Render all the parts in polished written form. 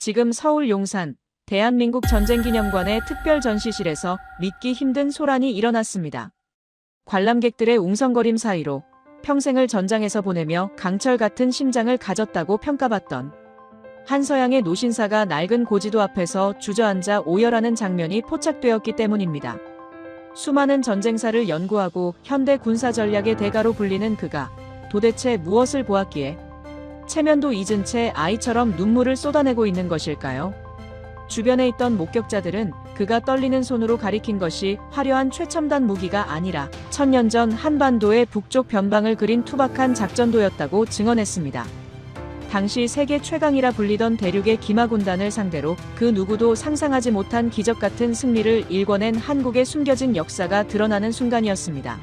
지금 서울 용산 대한민국 전쟁기념관의 특별 전시실에서 믿기 힘든 소란이 일어났습니다. 관람객들의 웅성거림 사이로 평생을 전장에서 보내며 강철 같은 심장을 가졌다고 평가받던 한서양의 노신사가 낡은 고지도 앞에서 주저앉아 오열하는 장면이 포착되었기 때문입니다. 수많은 전쟁사를 연구하고 현대 군사 전략의 대가로 불리는 그가 도대체 무엇을 보았기에 체면도 잊은 채 아이처럼 눈물을 쏟아내고 있는 것일까요? 주변에 있던 목격자들은 그가 떨리는 손으로 가리킨 것이 화려한 최첨단 무기가 아니라 1000년 전 한반도의 북쪽 변방을 그린 투박한 작전도였다고 증언했습니다. 당시 세계 최강이라 불리던 대륙의 기마군단을 상대로 그 누구도 상상하지 못한 기적 같은 승리를 일궈낸 한국의 숨겨진 역사가 드러나는 순간이었습니다.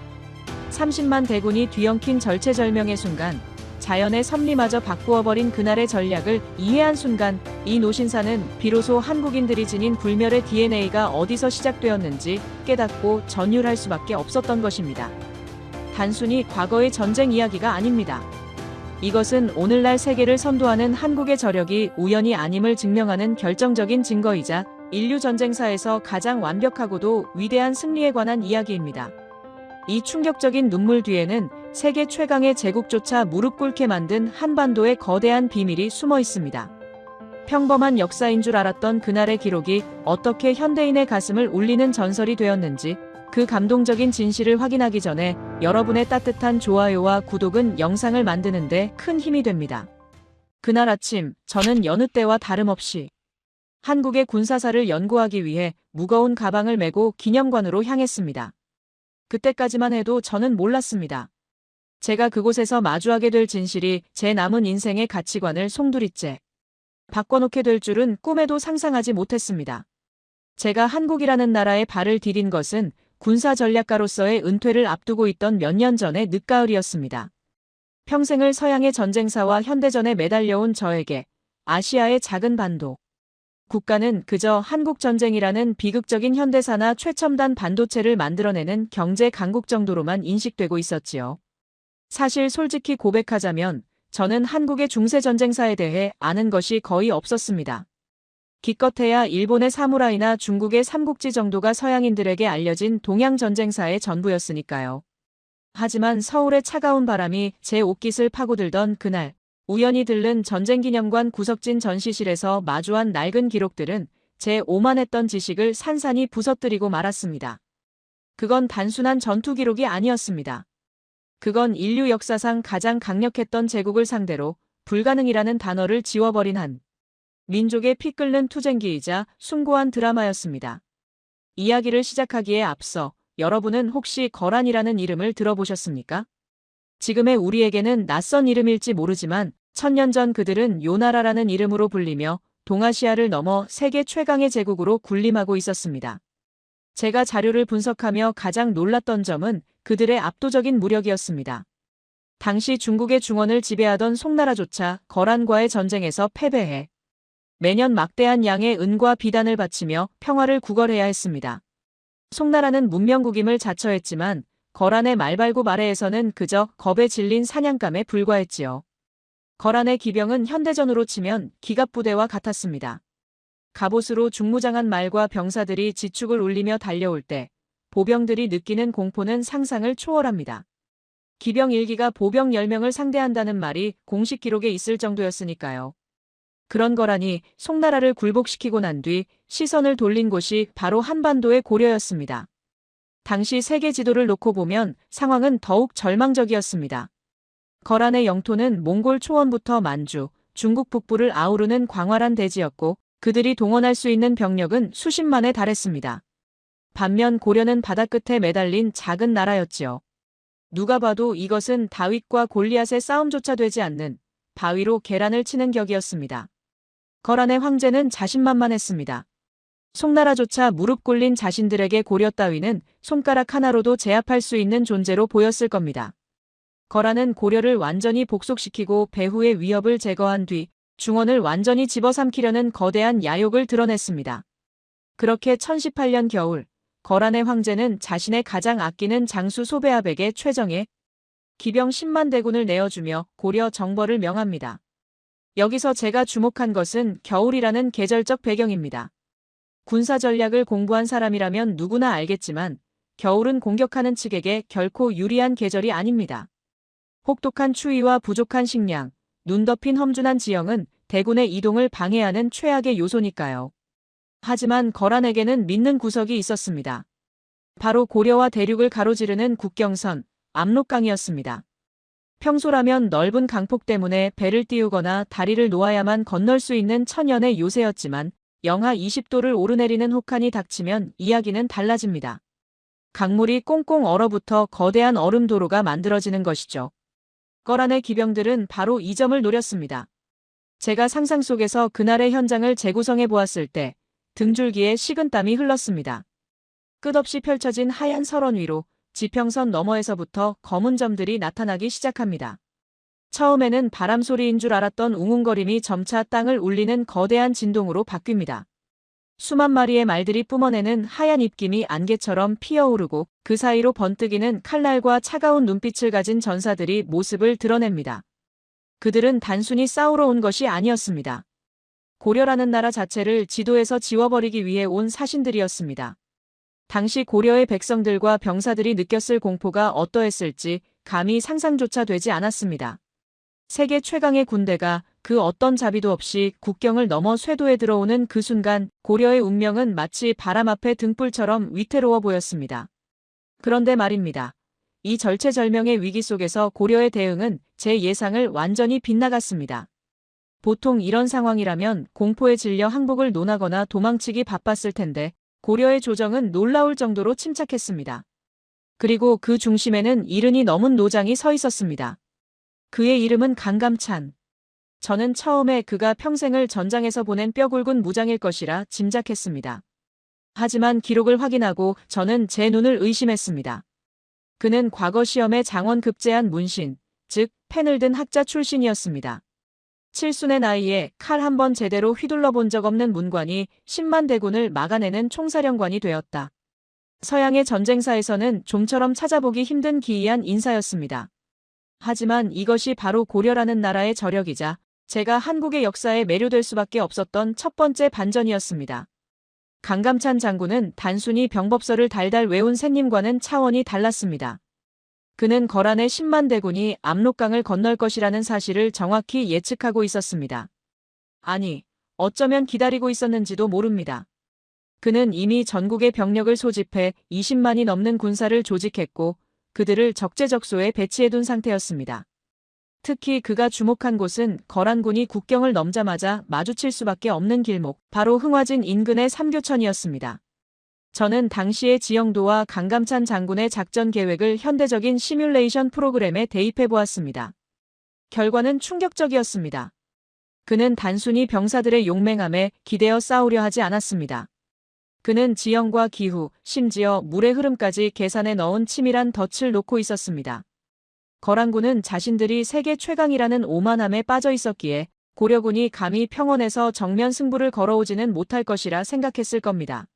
30만 대군이 뒤엉킨 절체절명의 순간, 자연의 섭리마저 바꾸어버린 그날의 전략을 이해한 순간, 이 노신사는 비로소 한국인들이 지닌 불멸의 DNA가 어디서 시작되었는지 깨닫고 전율할 수밖에 없었던 것입니다. 단순히 과거의 전쟁 이야기가 아닙니다. 이것은 오늘날 세계를 선도하는 한국의 저력이 우연이 아님을 증명하는 결정적인 증거이자 인류 전쟁사에서 가장 완벽하고도 위대한 승리에 관한 이야기입니다. 이 충격적인 눈물 뒤에는 세계 최강의 제국조차 무릎 꿇게 만든 한반도의 거대한 비밀이 숨어 있습니다. 평범한 역사인 줄 알았던 그날의 기록이 어떻게 현대인의 가슴을 울리는 전설이 되었는지, 그 감동적인 진실을 확인하기 전에 여러분의 따뜻한 좋아요와 구독은 영상을 만드는데 큰 힘이 됩니다. 그날 아침, 저는 여느 때와 다름없이 한국의 군사사를 연구하기 위해 무거운 가방을 메고 기념관으로 향했습니다. 그때까지만 해도 저는 몰랐습니다. 제가 그곳에서 마주하게 될 진실이 제 남은 인생의 가치관을 송두리째 바꿔놓게 될 줄은 꿈에도 상상하지 못했습니다. 제가 한국이라는 나라에 발을 디딘 것은 군사 전략가로서의 은퇴를 앞두고 있던 몇 년 전의 늦가을이었습니다. 평생을 서양의 전쟁사와 현대전에 매달려온 저에게 아시아의 작은 반도 국가는 그저 한국전쟁이라는 비극적인 현대사나 최첨단 반도체를 만들어내는 경제 강국 정도로만 인식되고 있었지요. 사실 솔직히 고백하자면 저는 한국의 중세전쟁사에 대해 아는 것이 거의 없었습니다. 기껏해야 일본의 사무라이나 중국의 삼국지 정도가 서양인들에게 알려진 동양전쟁사의 전부였으니까요. 하지만 서울의 차가운 바람이 제 옷깃을 파고들던 그날, 우연히 들른 전쟁기념관 구석진 전시실에서 마주한 낡은 기록들은 제 오만했던 지식을 산산이 부서뜨리고 말았습니다. 그건 단순한 전투 기록이 아니었습니다. 그건 인류 역사상 가장 강력했던 제국을 상대로 불가능이라는 단어를 지워버린 한 민족의 피 끓는 투쟁기이자 숭고한 드라마였습니다. 이야기를 시작하기에 앞서 여러분은 혹시 거란이라는 이름을 들어보셨습니까? 지금의 우리에게는 낯선 이름일지 모르지만 1000년 전 그들은 요나라라는 이름으로 불리며 동아시아를 넘어 세계 최강의 제국으로 군림하고 있었습니다. 제가 자료를 분석하며 가장 놀랐던 점은 그들의 압도적인 무력이었습니다. 당시 중국의 중원을 지배하던 송나라조차 거란과의 전쟁에서 패배해 매년 막대한 양의 은과 비단을 바치며 평화를 구걸해야 했습니다. 송나라는 문명국임을 자처했지만 거란의 말발굽 아래에서는 그저 겁에 질린 사냥감에 불과했지요. 거란의 기병은 현대전으로 치면 기갑부대와 같았습니다. 갑옷으로 중무장한 말과 병사들이 지축을 울리며 달려올 때 보병들이 느끼는 공포는 상상을 초월합니다. 기병 1기가 보병 10명을 상대한다는 말이 공식 기록에 있을 정도였으니까요. 그런 거란이 송나라를 굴복시키고 난 뒤 시선을 돌린 곳이 바로 한반도의 고려였습니다. 당시 세계 지도를 놓고 보면 상황은 더욱 절망적이었습니다. 거란의 영토는 몽골 초원부터 만주, 중국 북부를 아우르는 광활한 대지였고 그들이 동원할 수 있는 병력은 수십만에 달했습니다. 반면 고려는 바다 끝에 매달린 작은 나라였지요. 누가 봐도 이것은 다윗과 골리앗의 싸움조차 되지 않는 바위로 계란을 치는 격이었습니다. 거란의 황제는 자신만만했습니다. 송나라조차 무릎 꿇린 자신들에게 고려 따위는 손가락 하나로도 제압할 수 있는 존재로 보였을 겁니다. 거란은 고려를 완전히 복속시키고 배후의 위협을 제거한 뒤 중원을 완전히 집어삼키려는 거대한 야욕을 드러냈습니다. 그렇게 1018년 겨울, 거란의 황제는 자신의 가장 아끼는 장수 소베압에게 최정예 기병 10만 대군을 내어주며 고려 정벌을 명합니다. 여기서 제가 주목한 것은 겨울이라는 계절적 배경입니다. 군사 전략을 공부한 사람이라면 누구나 알겠지만 겨울은 공격하는 측에게 결코 유리한 계절이 아닙니다. 혹독한 추위와 부족한 식량, 눈 덮인 험준한 지형은 대군의 이동을 방해하는 최악의 요소니까요. 하지만 거란에게는 믿는 구석이 있었습니다. 바로 고려와 대륙을 가로지르는 국경선, 압록강이었습니다. 평소라면 넓은 강폭 때문에 배를 띄우거나 다리를 놓아야만 건널 수 있는 천연의 요새였지만 영하 20도를 오르내리는 혹한이 닥치면 이야기는 달라집니다. 강물이 꽁꽁 얼어붙어 거대한 얼음도로가 만들어지는 것이죠. 거란의 기병들은 바로 이 점을 노렸습니다. 제가 상상 속에서 그날의 현장을 재구성해 보았을 때 등줄기에 식은땀이 흘렀습니다. 끝없이 펼쳐진 하얀 설원 위로 지평선 너머에서부터 검은 점들이 나타나기 시작합니다. 처음에는 바람 소리인 줄 알았던 웅웅거림이 점차 땅을 울리는 거대한 진동으로 바뀝니다. 수만 마리의 말들이 뿜어내는 하얀 입김이 안개처럼 피어오르고 그 사이로 번뜩이는 칼날과 차가운 눈빛을 가진 전사들이 모습을 드러냅니다. 그들은 단순히 싸우러 온 것이 아니었습니다. 고려라는 나라 자체를 지도에서 지워버리기 위해 온 사신들이었습니다. 당시 고려의 백성들과 병사들이 느꼈을 공포가 어떠했을지 감히 상상조차 되지 않았습니다. 세계 최강의 군대가 그 어떤 자비도 없이 국경을 넘어 쇄도에 들어오는 그 순간 고려의 운명은 마치 바람 앞에 등불처럼 위태로워 보였습니다. 그런데 말입니다. 이 절체절명의 위기 속에서 고려의 대응은 제 예상을 완전히 빗나갔습니다. 보통 이런 상황이라면 공포에 질려 항복을 논하거나 도망치기 바빴을 텐데 고려의 조정은 놀라울 정도로 침착했습니다. 그리고 그 중심에는 이른이 넘은 노장이 서 있었습니다. 그의 이름은 강감찬. 저는 처음에 그가 평생을 전장에서 보낸 뼈굵은 무장일 것이라 짐작했습니다. 하지만 기록을 확인하고 저는 제 눈을 의심했습니다. 그는 과거 시험에 장원 급제한 문신, 즉 펜을 든 학자 출신이었습니다. 칠순의 나이에 칼 한 번 제대로 휘둘러 본 적 없는 문관이 10만 대군을 막아내는 총사령관이 되었다. 서양의 전쟁사에서는 좀처럼 찾아보기 힘든 기이한 인사였습니다. 하지만 이것이 바로 고려라는 나라의 저력이자 제가 한국의 역사에 매료될 수밖에 없었던 첫 번째 반전이었습니다. 강감찬 장군은 단순히 병법서를 달달 외운 샌님과는 차원이 달랐습니다. 그는 거란의 10만 대군이 압록강을 건널 것이라는 사실을 정확히 예측하고 있었습니다. 아니, 어쩌면 기다리고 있었는지도 모릅니다. 그는 이미 전국의 병력을 소집해 20만이 넘는 군사를 조직했고 그들을 적재적소에 배치해둔 상태였습니다. 특히 그가 주목한 곳은 거란군이 국경을 넘자마자 마주칠 수밖에 없는 길목, 바로 흥화진 인근의 삼교천이었습니다. 저는 당시의 지형도와 강감찬 장군의 작전 계획을 현대적인 시뮬레이션 프로그램에 대입해 보았습니다. 결과는 충격적이었습니다. 그는 단순히 병사들의 용맹함에 기대어 싸우려 하지 않았습니다. 그는 지형과 기후, 심지어 물의 흐름까지 계산해 넣은 치밀한 덫을 놓고 있었습니다. 거란군은 자신들이 세계 최강이라는 오만함에 빠져 있었기에 고려군이 감히 평원에서 정면 승부를 걸어오지는 못할 것이라 생각했을 겁니다.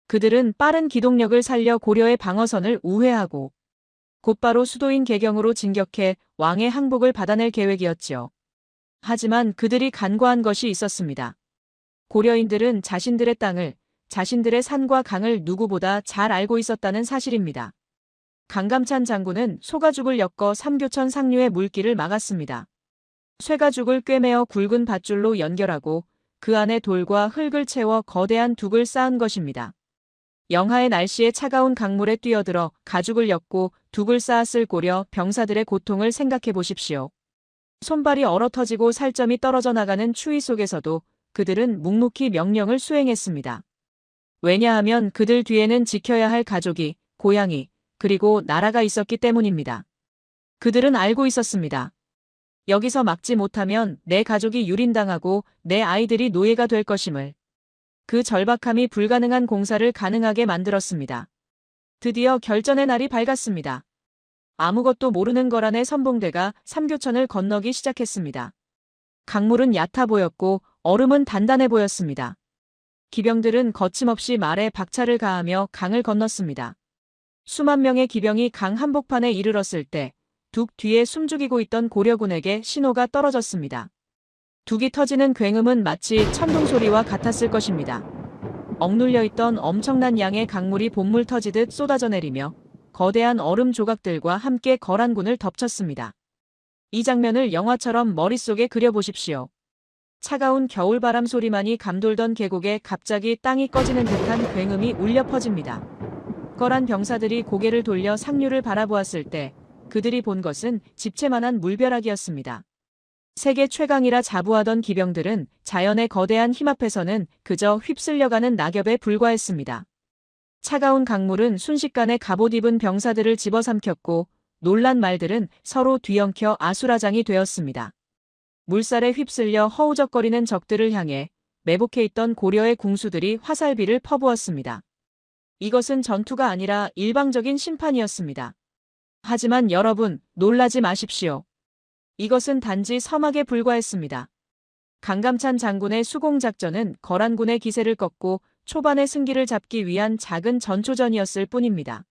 그들은 빠른 기동력을 살려 고려의 방어선을 우회하고 곧바로 수도인 개경으로 진격해 왕의 항복을 받아낼 계획이었지요. 하지만 그들이 간과한 것이 있었습니다. 고려인들은 자신들의 땅을, 자신들의 산과 강을 누구보다 잘 알고 있었다는 사실입니다. 강감찬 장군은 소가죽을 엮어 삼교천 상류의 물길을 막았습니다. 쇠가죽을 꿰매어 굵은 밧줄로 연결하고 그 안에 돌과 흙을 채워 거대한 둑을 쌓은 것입니다. 영하의 날씨에 차가운 강물에 뛰어들어 가죽을 엮고 둑을 쌓았을 고려 병사들의 고통을 생각해 보십시오. 손발이 얼어터지고 살점이 떨어져 나가는 추위 속에서도 그들은 묵묵히 명령을 수행했습니다. 왜냐하면 그들 뒤에는 지켜야 할 가족이, 고향이, 그리고 나라가 있었기 때문입니다. 그들은 알고 있었습니다. 여기서 막지 못하면 내 가족이 유린당하고 내 아이들이 노예가 될 것임을. 그 절박함이 불가능한 공사를 가능하게 만들었습니다. 드디어 결전의 날이 밝았습니다. 아무것도 모르는 거란의 선봉대가 삼교천을 건너기 시작했습니다. 강물은 얕아 보였고 얼음은 단단해 보였습니다. 기병들은 거침없이 말에 박차를 가하며 강을 건넜습니다. 수만 명의 기병이 강 한복판에 이르렀을 때 둑 뒤에 숨죽이고 있던 고려군에게 신호가 떨어졌습니다. 둑이 터지는 굉음은 마치 천둥소리와 같았을 것입니다. 억눌려 있던 엄청난 양의 강물이 봇물 터지듯 쏟아져 내리며 거대한 얼음 조각들과 함께 거란군을 덮쳤습니다. 이 장면을 영화처럼 머릿속에 그려보십시오. 차가운 겨울바람 소리만이 감돌던 계곡에 갑자기 땅이 꺼지는 듯한 굉음이 울려 퍼집니다. 거란 병사들이 고개를 돌려 상류를 바라보았을 때 그들이 본 것은 집채만한 물벼락이었습니다. 세계 최강이라 자부하던 기병들은 자연의 거대한 힘 앞에서는 그저 휩쓸려가는 낙엽에 불과했습니다. 차가운 강물은 순식간에 갑옷 입은 병사들을 집어삼켰고 놀란 말들은 서로 뒤엉켜 아수라장이 되었습니다. 물살에 휩쓸려 허우적거리는 적들을 향해 매복해 있던 고려의 궁수들이 화살비를 퍼부었습니다. 이것은 전투가 아니라 일방적인 심판이었습니다. 하지만 여러분, 놀라지 마십시오. 이것은 단지 서막에 불과했습니다. 강감찬 장군의 수공작전은 거란군의 기세를 꺾고 초반의 승기를 잡기 위한 작은 전초전이었을 뿐입니다.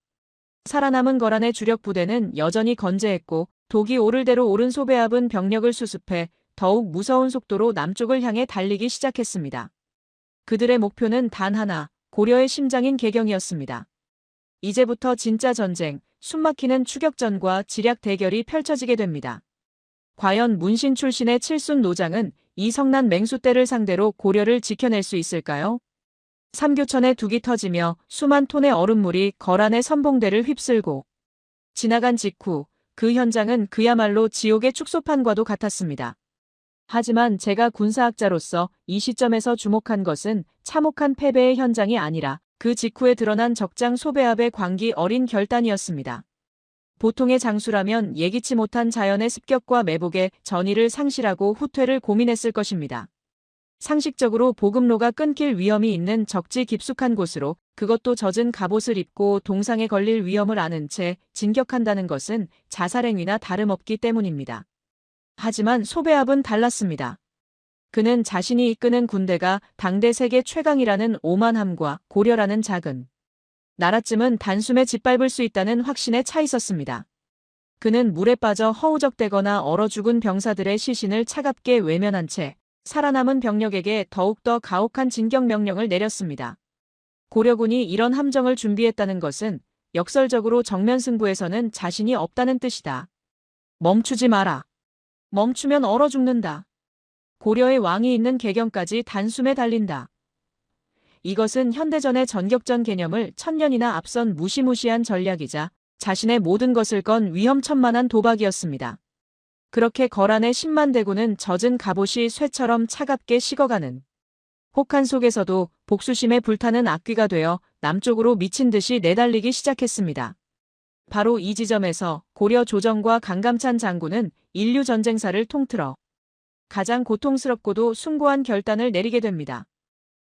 살아남은 거란의 주력 부대는 여전히 건재했고 독이 오를 대로 오른 소배압은 병력을 수습해 더욱 무서운 속도로 남쪽을 향해 달리기 시작했습니다. 그들의 목표는 단 하나, 고려의 심장인 개경이었습니다. 이제부터 진짜 전쟁, 숨막히는 추격전과 지략 대결이 펼쳐지게 됩니다. 과연 문신 출신의 칠순 노장은 이 성난 맹수떼를 상대로 고려를 지켜낼 수 있을까요? 삼교천에 둑이 터지며 수만 톤의 얼음물이 거란의 선봉대를 휩쓸고 지나간 직후 그 현장은 그야말로 지옥의 축소판과도 같았습니다. 하지만 제가 군사학자로서 이 시점에서 주목한 것은 참혹한 패배의 현장이 아니라 그 직후에 드러난 적장 소배압의 광기 어린 결단이었습니다. 보통의 장수라면 예기치 못한 자연의 습격과 매복에 전의를 상실하고 후퇴를 고민했을 것입니다. 상식적으로 보급로가 끊길 위험이 있는 적지 깊숙한 곳으로, 그것도 젖은 갑옷을 입고 동상에 걸릴 위험을 아는 채 진격한다는 것은 자살행위나 다름없기 때문입니다. 하지만 소배압은 달랐습니다. 그는 자신이 이끄는 군대가 당대 세계 최강이라는 오만함과 고려라는 작은 나라쯤은 단숨에 짓밟을 수 있다는 확신에 차 있었습니다. 그는 물에 빠져 허우적대거나 얼어 죽은 병사들의 시신을 차갑게 외면한 채 살아남은 병력에게 더욱더 가혹한 진격 명령을 내렸습니다. 고려군이 이런 함정을 준비했다는 것은 역설적으로 정면 승부에서는 자신이 없다는 뜻이다. 멈추지 마라. 멈추면 얼어 죽는다. 고려의 왕이 있는 개경까지 단숨에 달린다. 이것은 현대전의 전격전 개념을 천년이나 앞선 무시무시한 전략이자 자신의 모든 것을 건 위험천만한 도박이었습니다. 그렇게 거란의 10만 대군은 젖은 갑옷이 쇠처럼 차갑게 식어가는 혹한 속에서도 복수심에 불타는 악귀가 되어 남쪽으로 미친 듯이 내달리기 시작했습니다. 바로 이 지점에서 고려 조정과 강감찬 장군은 인류 전쟁사를 통틀어 가장 고통스럽고도 숭고한 결단을 내리게 됩니다.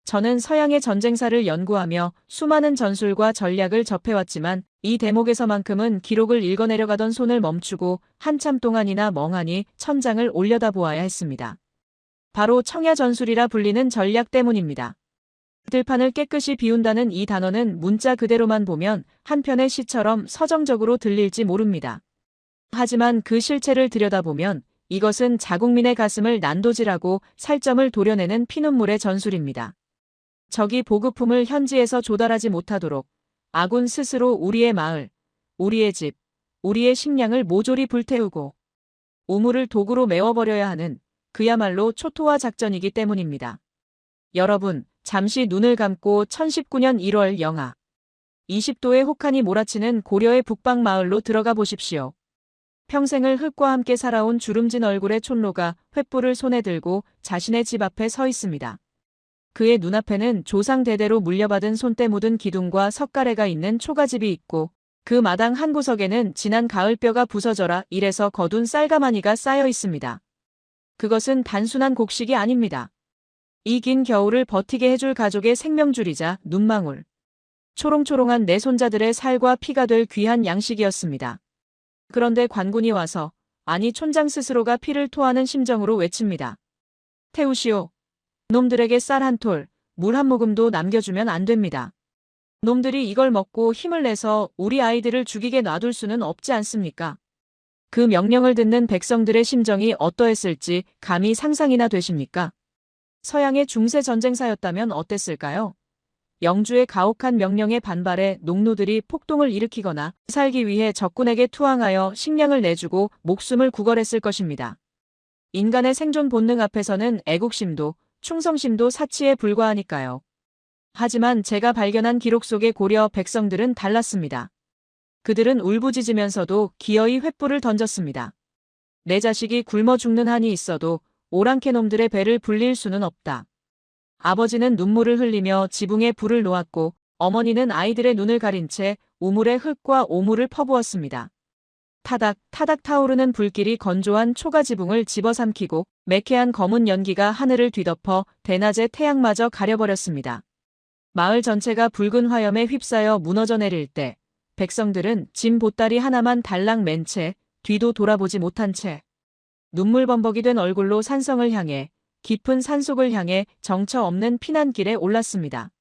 저는 서양의 전쟁사를 연구하며 수많은 전술과 전략을 접해왔지만 이 대목에서만큼은 기록을 읽어내려가던 손을 멈추고 한참 동안이나 멍하니 천장을 올려다보아야 했습니다. 바로 청야전술이라 불리는 전략 때문입니다. 들판을 깨끗이 비운다는 이 단어는 문자 그대로만 보면 한편의 시처럼 서정적으로 들릴지 모릅니다. 하지만 그 실체를 들여다보면 이것은 자국민의 가슴을 난도질하고 살점을 도려내는 피눈물의 전술입니다. 적이 보급품을 현지에서 조달하지 못하도록 아군 스스로 우리의 마을, 우리의 집, 우리의 식량을 모조리 불태우고 우물을 도구로 메워버려야 하는 그야말로 초토화 작전이기 때문입니다. 여러분, 잠시 눈을 감고 1019년 1월 영하 20도의 혹한이 몰아치는 고려의 북방 마을로 들어가 보십시오. 평생을 흙과 함께 살아온 주름진 얼굴의 촌로가 횃불을 손에 들고 자신의 집 앞에 서 있습니다. 그의 눈앞에는 조상 대대로 물려받은 손때 묻은 기둥과 석가래가 있는 초가집이 있고 그 마당 한 구석에는 지난 가을뼈가 부서져라 이래서 거둔 쌀가마니가 쌓여 있습니다. 그것은 단순한 곡식이 아닙니다. 이 긴 겨울을 버티게 해줄 가족의 생명줄이자 눈망울. 초롱초롱한 내 손자들의 살과 피가 될 귀한 양식이었습니다. 그런데 관군이 와서, 아니 촌장 스스로가 피를 토하는 심정으로 외칩니다. 태우시오. 놈들에게 쌀 한 톨, 물 한 모금도 남겨주면 안 됩니다. 놈들이 이걸 먹고 힘을 내서 우리 아이들을 죽이게 놔둘 수는 없지 않습니까? 그 명령을 듣는 백성들의 심정이 어떠했을지 감히 상상이나 되십니까? 서양의 중세 전쟁사였다면 어땠을까요? 영주의 가혹한 명령에 반발해 농노들이 폭동을 일으키거나 살기 위해 적군에게 투항하여 식량을 내주고 목숨을 구걸했을 것입니다. 인간의 생존 본능 앞에서는 애국심도 충성심도 사치에 불과하니까요. 하지만 제가 발견한 기록 속의 고려 백성들은 달랐습니다. 그들은 울부짖으면서도 기어이 횃불을 던졌습니다. 내 자식이 굶어 죽는 한이 있어도 오랑캐 놈들의 배를 불릴 수는 없다. 아버지는 눈물을 흘리며 지붕에 불을 놓았고 어머니는 아이들의 눈을 가린 채 우물에 흙과 오물을 퍼부었습니다. 타닥 타닥 타오르는 불길이 건조한 초가 지붕을 집어삼키고 매캐한 검은 연기가 하늘을 뒤덮어 대낮의 태양마저 가려버렸습니다. 마을 전체가 붉은 화염에 휩싸여 무너져 내릴 때 백성들은 짐 보따리 하나만 달랑 맨 채 뒤도 돌아보지 못한 채 눈물범벅이 된 얼굴로 산성을 향해 깊은 산속을 향해 정처 없는 피난길에 올랐습니다.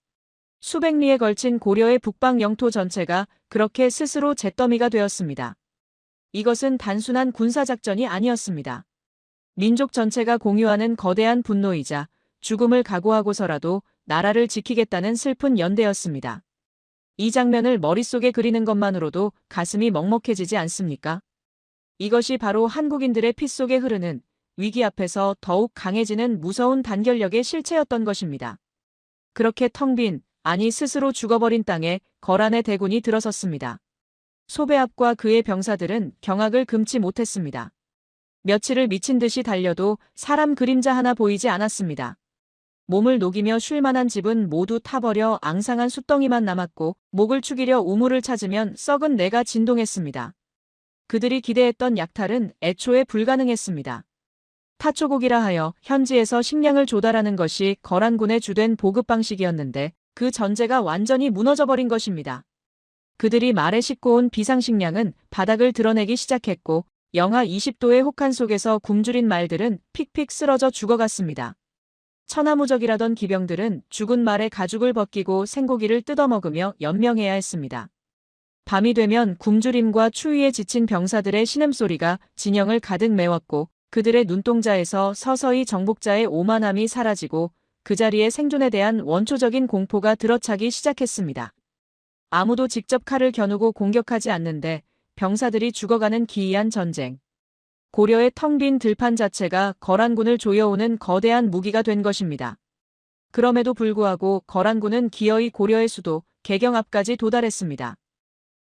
수백 리에 걸친 고려의 북방 영토 전체가 그렇게 스스로 잿더미가 되었습니다. 이것은 단순한 군사작전이 아니었습니다. 민족 전체가 공유하는 거대한 분노이자 죽음을 각오하고서라도 나라를 지키겠다는 슬픈 연대였습니다. 이 장면을 머릿속에 그리는 것만으로도 가슴이 먹먹해지지 않습니까? 이것이 바로 한국인들의 피 속에 흐르는 위기 앞에서 더욱 강해지는 무서운 단결력의 실체였던 것입니다. 그렇게 텅 빈, 아니 스스로 죽어버린 땅에 거란의 대군이 들어섰습니다. 소배압과 그의 병사들은 경악을 금치 못했습니다. 며칠을 미친 듯이 달려도 사람 그림자 하나 보이지 않았습니다. 몸을 녹이며 쉴 만한 집은 모두 타버려 앙상한 숯덩이만 남았고 목을 축이려 우물을 찾으면 썩은 내가 진동했습니다. 그들이 기대했던 약탈은 애초에 불가능했습니다. 타초곡이라 하여 현지에서 식량을 조달하는 것이 거란군의 주된 보급 방식이었는데 그 전제가 완전히 무너져버린 것입니다. 그들이 말에 싣고 온 비상식량은 바닥을 드러내기 시작했고 영하 20도의 혹한 속에서 굶주린 말들은 픽픽 쓰러져 죽어갔습니다. 천하무적이라던 기병들은 죽은 말의 가죽을 벗기고 생고기를 뜯어먹으며 연명해야 했습니다. 밤이 되면 굶주림과 추위에 지친 병사들의 신음소리가 진영을 가득 메웠고 그들의 눈동자에서 서서히 정복자의 오만함이 사라지고 그 자리에 생존에 대한 원초적인 공포가 들어차기 시작했습니다. 아무도 직접 칼을 겨누고 공격하지 않는데 병사들이 죽어가는 기이한 전쟁. 고려의 텅 빈 들판 자체가 거란군을 조여오는 거대한 무기가 된 것입니다. 그럼에도 불구하고 거란군은 기어이 고려의 수도 개경 앞까지 도달했습니다.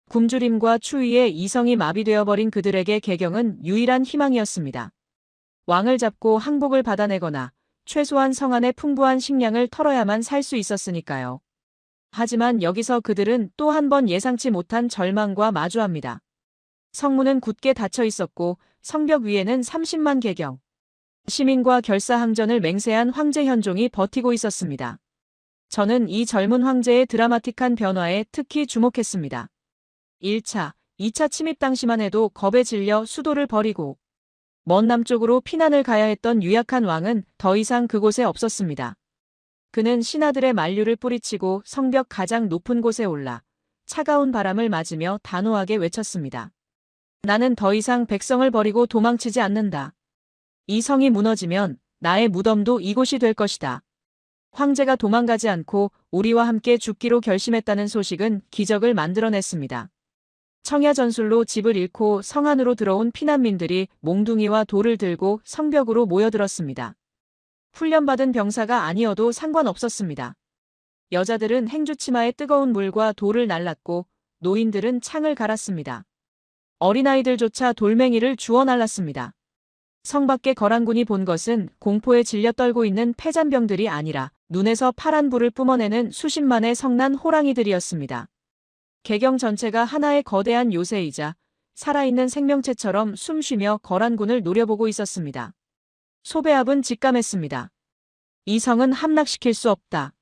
굶주림과 추위에 이성이 마비되어버린 그들에게 개경은 유일한 희망이었습니다. 왕을 잡고 항복을 받아내거나 최소한 성 안에 풍부한 식량을 털어야만 살 수 있었으니까요. 하지만 여기서 그들은 또 한 번 예상치 못한 절망과 마주합니다. 성문은 굳게 닫혀 있었고 성벽 위에는 30만 개경. 시민과 결사항전을 맹세한 황제 현종이 버티고 있었습니다. 저는 이 젊은 황제의 드라마틱한 변화에 특히 주목했습니다. 1차, 2차 침입 당시만 해도 겁에 질려 수도를 버리고 먼 남쪽으로 피난을 가야 했던 유약한 왕은 더 이상 그곳에 없었습니다. 그는 신하들의 만류를 뿌리치고 성벽 가장 높은 곳에 올라 차가운 바람을 맞으며 단호하게 외쳤습니다. 나는 더 이상 백성을 버리고 도망치지 않는다. 이 성이 무너지면 나의 무덤도 이곳이 될 것이다. 황제가 도망가지 않고 우리와 함께 죽기로 결심했다는 소식은 기적을 만들어냈습니다. 청야 전술로 집을 잃고 성 안으로 들어온 피난민들이 몽둥이와 돌을 들고 성벽으로 모여들었습니다. 훈련받은 병사가 아니어도 상관없었습니다. 여자들은 행주치마에 뜨거운 물과 돌을 날랐고 노인들은 창을 갈았습니다. 어린아이들조차 돌멩이를 주워 날랐습니다. 성 밖의 거란군이 본 것은 공포에 질려 떨고 있는 패잔병들이 아니라 눈에서 파란 불을 뿜어내는 수십만의 성난 호랑이들이었습니다. 개경 전체가 하나의 거대한 요새이자 살아있는 생명체처럼 숨쉬며 거란군을 노려보고 있었습니다. 소배압은 직감했습니다. 이 성은 함락시킬 수 없다.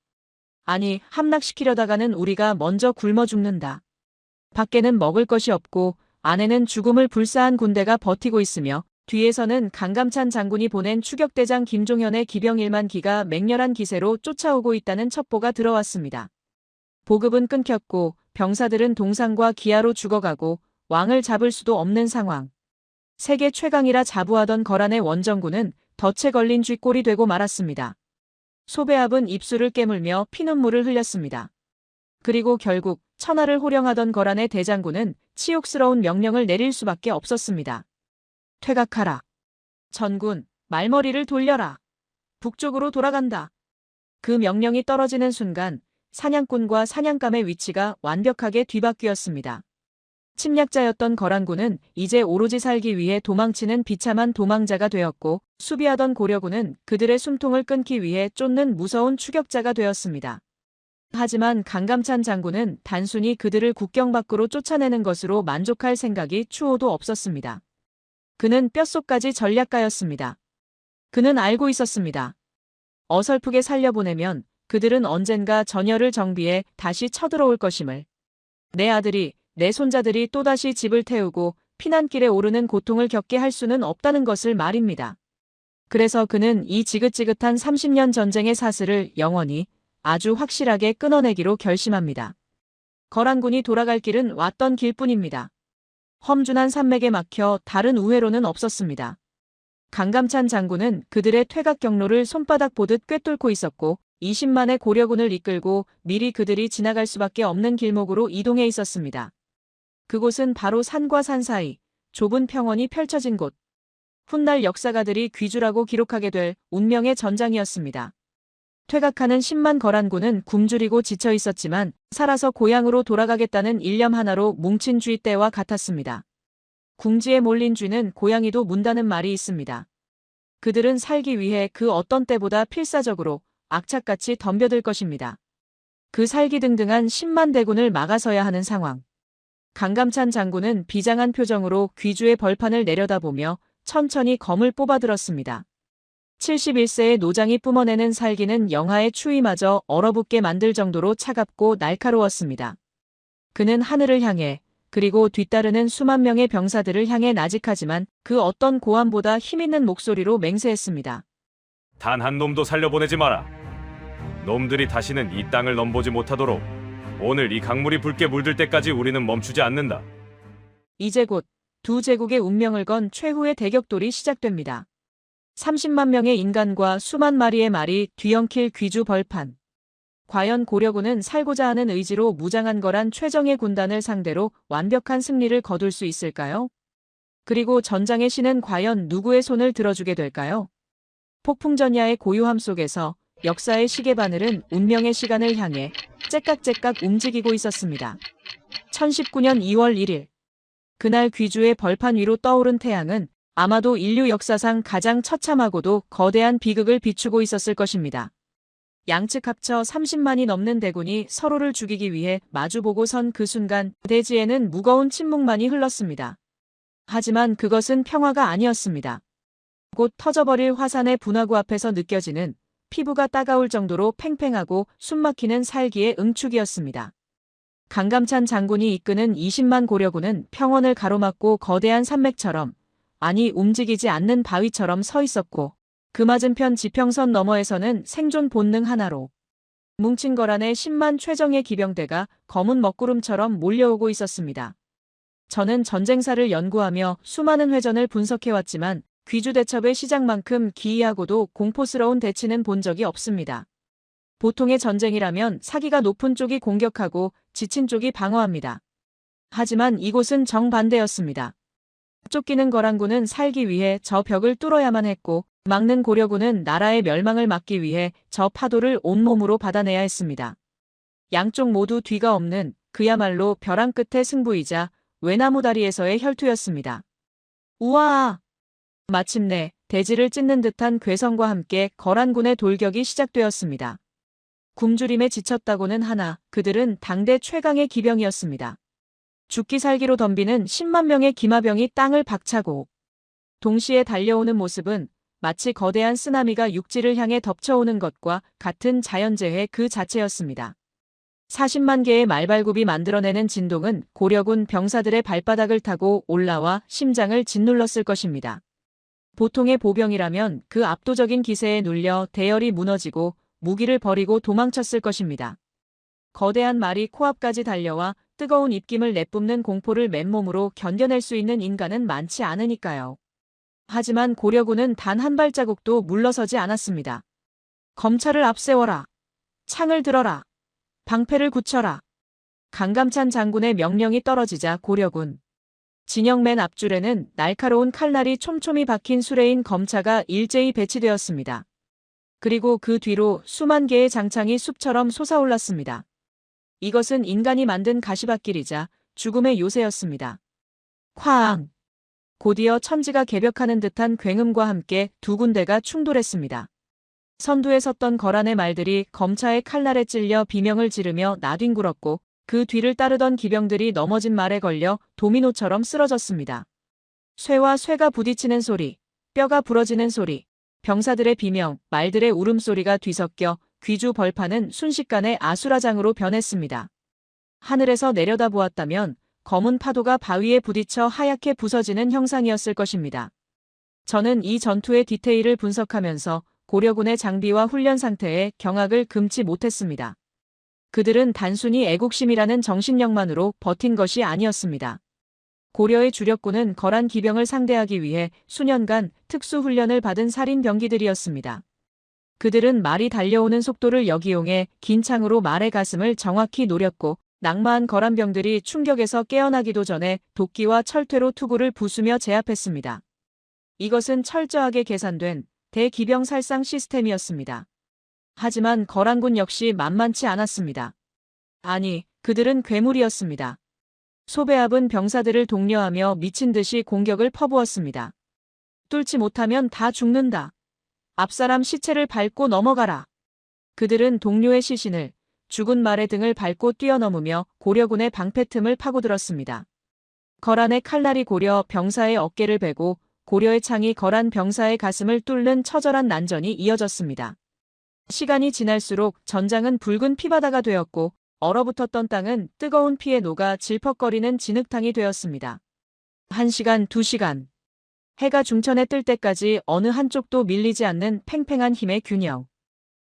아니, 함락시키려다가는 우리가 먼저 굶어 죽는다. 밖에는 먹을 것이 없고 안에는 죽음을 불사한 군대가 버티고 있으며 뒤에서는 강감찬 장군이 보낸 추격대장 김종현의 기병 1만 기가 맹렬한 기세로 쫓아오고 있다는 첩보가 들어왔습니다. 보급은 끊겼고 병사들은 동상과 기아로 죽어가고 왕을 잡을 수도 없는 상황. 세계 최강이라 자부하던 거란의 원정군은 덫에 걸린 쥐꼴이 되고 말았습니다. 소배압은 입술을 깨물며 피눈물을 흘렸습니다. 그리고 결국 천하를 호령하던 거란의 대장군은 치욕스러운 명령을 내릴 수밖에 없었습니다. 퇴각하라. 전군, 말머리를 돌려라. 북쪽으로 돌아간다. 그 명령이 떨어지는 순간 사냥꾼과 사냥감의 위치가 완벽하게 뒤바뀌었습니다. 침략자였던 거란군은 이제 오로지 살기 위해 도망치는 비참한 도망자가 되었고, 수비하던 고려군은 그들의 숨통을 끊기 위해 쫓는 무서운 추격자가 되었습니다. 하지만 강감찬 장군은 단순히 그들을 국경 밖으로 쫓아내는 것으로 만족할 생각이 추호도 없었습니다. 그는 뼛속까지 전략가였습니다. 그는 알고 있었습니다. 어설프게 살려보내면 그들은 언젠가 전열을 정비해 다시 쳐들어올 것임을. 내 아들이, 내 손자들이 또다시 집을 태우고 피난길에 오르는 고통을 겪게 할 수는 없다는 것을 말입니다. 그래서 그는 이 지긋지긋한 30년 전쟁의 사슬을 영원히 아주 확실하게 끊어내기로 결심합니다. 거란군이 돌아갈 길은 왔던 길뿐입니다. 험준한 산맥에 막혀 다른 우회로는 없었습니다. 강감찬 장군은 그들의 퇴각 경로를 손바닥 보듯 꿰뚫고 있었고 20만의 고려군을 이끌고 미리 그들이 지나갈 수밖에 없는 길목으로 이동해 있었습니다. 그곳은 바로 산과 산 사이 좁은 평원이 펼쳐진 곳. 훗날 역사가들이 귀주라고 기록하게 될 운명의 전장이었습니다. 퇴각하는 10만 거란군은 굶주리고 지쳐 있었지만 살아서 고향으로 돌아가겠다는 일념 하나로 뭉친 쥐떼와 같았습니다. 궁지에 몰린 쥐는 고양이도 문다는 말이 있습니다. 그들은 살기 위해 그 어떤 때보다 필사적으로 악착같이 덤벼들 것입니다. 그 살기등등한 10만 대군을 막아서야 하는 상황. 강감찬 장군은 비장한 표정으로 귀주의 벌판을 내려다보며 천천히 검을 뽑아들었습니다. 71세의 노장이 뿜어내는 살기는 영하의 추위마저 얼어붙게 만들 정도로 차갑고 날카로웠습니다. 그는 하늘을 향해 그리고 뒤따르는 수만 명의 병사들을 향해 나직하지만 그 어떤 고함보다 힘있는 목소리로 맹세했습니다. 단 한 놈도 살려보내지 마라. 놈들이 다시는 이 땅을 넘보지 못하도록 오늘 이 강물이 붉게 물들 때까지 우리는 멈추지 않는다. 이제 곧 두 제국의 운명을 건 최후의 대격돌이 시작됩니다. 30만 명의 인간과 수만 마리의 말이 뒤엉킬 귀주 벌판. 과연 고려군은 살고자 하는 의지로 무장한 거란 최정예 군단을 상대로 완벽한 승리를 거둘 수 있을까요? 그리고 전장의 신은 과연 누구의 손을 들어주게 될까요? 폭풍전야의 고요함 속에서 역사의 시계바늘은 운명의 시간을 향해 째깍째깍 움직이고 있었습니다. 1019년 2월 1일. 그날 귀주의 벌판 위로 떠오른 태양은 아마도 인류 역사상 가장 처참하고도 거대한 비극을 비추고 있었을 것입니다. 양측 합쳐 30만이 넘는 대군이 서로를 죽이기 위해 마주보고 선 그 순간 대지에는 무거운 침묵만이 흘렀습니다. 하지만 그것은 평화가 아니었습니다. 곧 터져버릴 화산의 분화구 앞에서 느껴지는 피부가 따가울 정도로 팽팽하고 숨막히는 살기의 응축이었습니다. 강감찬 장군이 이끄는 20만 고려군은 평원을 가로막고 거대한 산맥처럼, 아니 움직이지 않는 바위처럼 서 있었고 그 맞은편 지평선 너머에서는 생존 본능 하나로 뭉친 거란의 10만 최정예 기병대가 검은 먹구름처럼 몰려오고 있었습니다. 저는 전쟁사를 연구하며 수많은 회전을 분석해왔지만 귀주 대첩의 시작만큼 기이하고도 공포스러운 대치는 본 적이 없습니다. 보통의 전쟁이라면 사기가 높은 쪽이 공격하고 지친 쪽이 방어합니다. 하지만 이곳은 정반대였습니다. 쫓기는 거란군은 살기 위해 저 벽을 뚫어야만 했고 막는 고려군은 나라의 멸망을 막기 위해 저 파도를 온몸으로 받아내야 했습니다. 양쪽 모두 뒤가 없는 그야말로 벼랑 끝의 승부이자 외나무 다리에서의 혈투였습니다. 우와! 마침내 대지를 찢는 듯한 괴성과 함께 거란군의 돌격이 시작되었습니다. 굶주림에 지쳤다고는 하나 그들은 당대 최강의 기병이었습니다. 죽기 살기로 덤비는 10만 명의 기마병이 땅을 박차고 동시에 달려오는 모습은 마치 거대한 쓰나미가 육지를 향해 덮쳐오는 것과 같은 자연재해 그 자체였습니다. 40만 개의 말발굽이 만들어내는 진동은 고려군 병사들의 발바닥을 타고 올라와 심장을 짓눌렀을 것입니다. 보통의 보병이라면 그 압도적인 기세에 눌려 대열이 무너지고 무기를 버리고 도망쳤을 것입니다. 거대한 말이 코앞까지 달려와 뜨거운 입김을 내뿜는 공포를 맨몸으로 견뎌낼 수 있는 인간은 많지 않으니까요. 하지만 고려군은 단 한 발자국도 물러서지 않았습니다. 검찰을 앞세워라. 창을 들어라. 방패를 굳혀라. 강감찬 장군의 명령이 떨어지자 고려군 진영 맨 앞줄에는 날카로운 칼날이 촘촘히 박힌 수레인 검차가 일제히 배치되었습니다. 그리고 그 뒤로 수만 개의 장창이 숲처럼 솟아올랐습니다. 이것은 인간이 만든 가시밭길이자 죽음의 요새였습니다. 쾅! 곧이어 천지가 개벽하는 듯한 굉음과 함께 두 군대가 충돌했습니다. 선두에 섰던 거란의 말들이 검차의 칼날에 찔려 비명을 지르며 나뒹굴었고 그 뒤를 따르던 기병들이 넘어진 말에 걸려 도미노처럼 쓰러졌습니다. 쇠와 쇠가 부딪히는 소리, 뼈가 부러지는 소리, 병사들의 비명, 말들의 울음소리가 뒤섞여 귀주 벌판은 순식간에 아수라장으로 변했습니다. 하늘에서 내려다보았다면 검은 파도가 바위에 부딪혀 하얗게 부서지는 형상이었을 것입니다. 저는 이 전투의 디테일을 분석하면서 고려군의 장비와 훈련 상태에 경악을 금치 못했습니다. 그들은 단순히 애국심이라는 정신력만으로 버틴 것이 아니었습니다. 고려의 주력군은 거란 기병을 상대하기 위해 수년간 특수훈련을 받은 살인 병기들이었습니다. 그들은 말이 달려오는 속도를 역이용해 긴 창으로 말의 가슴을 정확히 노렸고 낙마한 거란병들이 충격에서 깨어나기도 전에 도끼와 철퇴로 투구를 부수며 제압했습니다. 이것은 철저하게 계산된 대기병 살상 시스템이었습니다. 하지만 거란군 역시 만만치 않았습니다. 아니, 그들은 괴물이었습니다. 소배합은 병사들을 독려하며 미친 듯이 공격을 퍼부었습니다. 뚫지 못하면 다 죽는다. 앞사람 시체를 밟고 넘어가라. 그들은 동료의 시신을, 죽은 말의 등을 밟고 뛰어넘으며 고려군의 방패 틈을 파고들었습니다. 거란의 칼날이 고려 병사의 어깨를 베고 고려의 창이 거란 병사의 가슴을 뚫는 처절한 난전이 이어졌습니다. 시간이 지날수록 전장은 붉은 피바다가 되었고 얼어붙었던 땅은 뜨거운 피에 녹아 질퍽거리는 진흙탕이 되었습니다. 1시간, 2시간. 해가 중천에 뜰 때까지 어느 한쪽도 밀리지 않는 팽팽한 힘의 균형.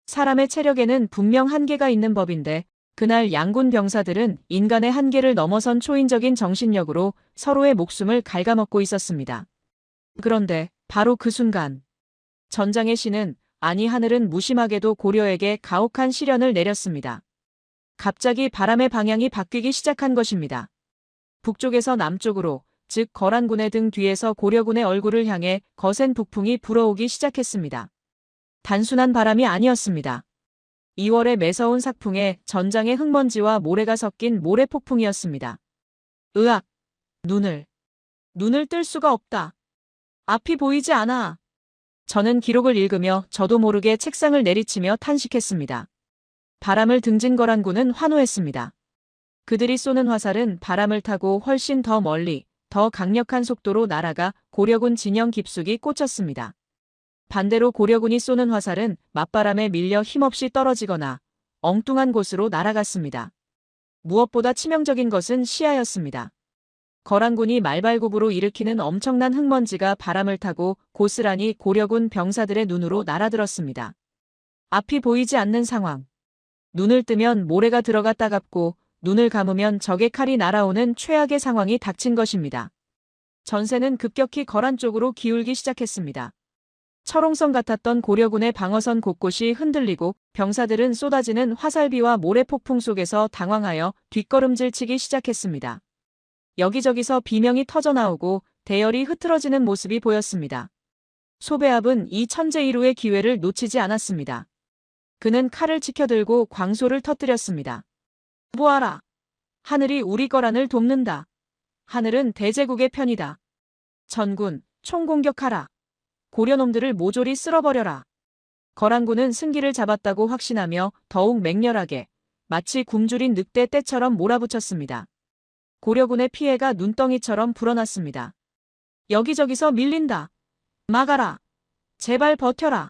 사람의 체력에는 분명 한계가 있는 법인데 그날 양군 병사들은 인간의 한계를 넘어선 초인적인 정신력으로 서로의 목숨을 갉아먹고 있었습니다. 그런데 바로 그 순간 전장의 신은 아니 하늘은 무심하게도 고려에게 가혹한 시련을 내렸습니다. 갑자기 바람의 방향이 바뀌기 시작한 것입니다. 북쪽에서 남쪽으로, 즉 거란군의 등 뒤에서 고려군의 얼굴을 향해 거센 북풍이 불어오기 시작했습니다. 단순한 바람이 아니었습니다. 2월의 매서운 삭풍에 전장의 흙먼지와 모래가 섞인 모래폭풍이었습니다. 으악! 눈을 뜰 수가 없다. 앞이 보이지 않아. 저는 기록을 읽으며 저도 모르게 책상을 내리치며 탄식했습니다. 바람을 등진 거란군은 환호했습니다. 그들이 쏘는 화살은 바람을 타고 훨씬 더 멀리, 더 강력한 속도로 날아가 고려군 진영 깊숙이 꽂혔습니다. 반대로 고려군이 쏘는 화살은 맞바람에 밀려 힘없이 떨어지거나 엉뚱한 곳으로 날아갔습니다. 무엇보다 치명적인 것은 시야였습니다. 거란군이 말발굽으로 일으키는 엄청난 흙먼지가 바람을 타고 고스란히 고려군 병사들의 눈으로 날아들었습니다. 앞이 보이지 않는 상황. 눈을 뜨면 모래가 들어가 따갑고 눈을 감으면 적의 칼이 날아오는 최악의 상황이 닥친 것입니다. 전세는 급격히 거란 쪽으로 기울기 시작했습니다. 철옹성 같았던 고려군의 방어선 곳곳이 흔들리고 병사들은 쏟아지는 화살비와 모래폭풍 속에서 당황하여 뒷걸음질치기 시작했습니다. 여기저기서 비명이 터져나오고 대열이 흐트러지는 모습이 보였습니다. 소배합은 이 천재일우의 기회를 놓치지 않았습니다. 그는 칼을 치켜들고 광소를 터뜨렸습니다. 보아라! 하늘이 우리 거란을 돕는다. 하늘은 대제국의 편이다. 전군, 총공격하라. 고려놈들을 모조리 쓸어버려라. 거란군은 승기를 잡았다고 확신하며 더욱 맹렬하게 마치 굶주린 늑대 떼처럼 몰아붙였습니다. 고려군의 피해가 눈덩이처럼 불어났습니다. 여기저기서 밀린다. 막아라. 제발 버텨라.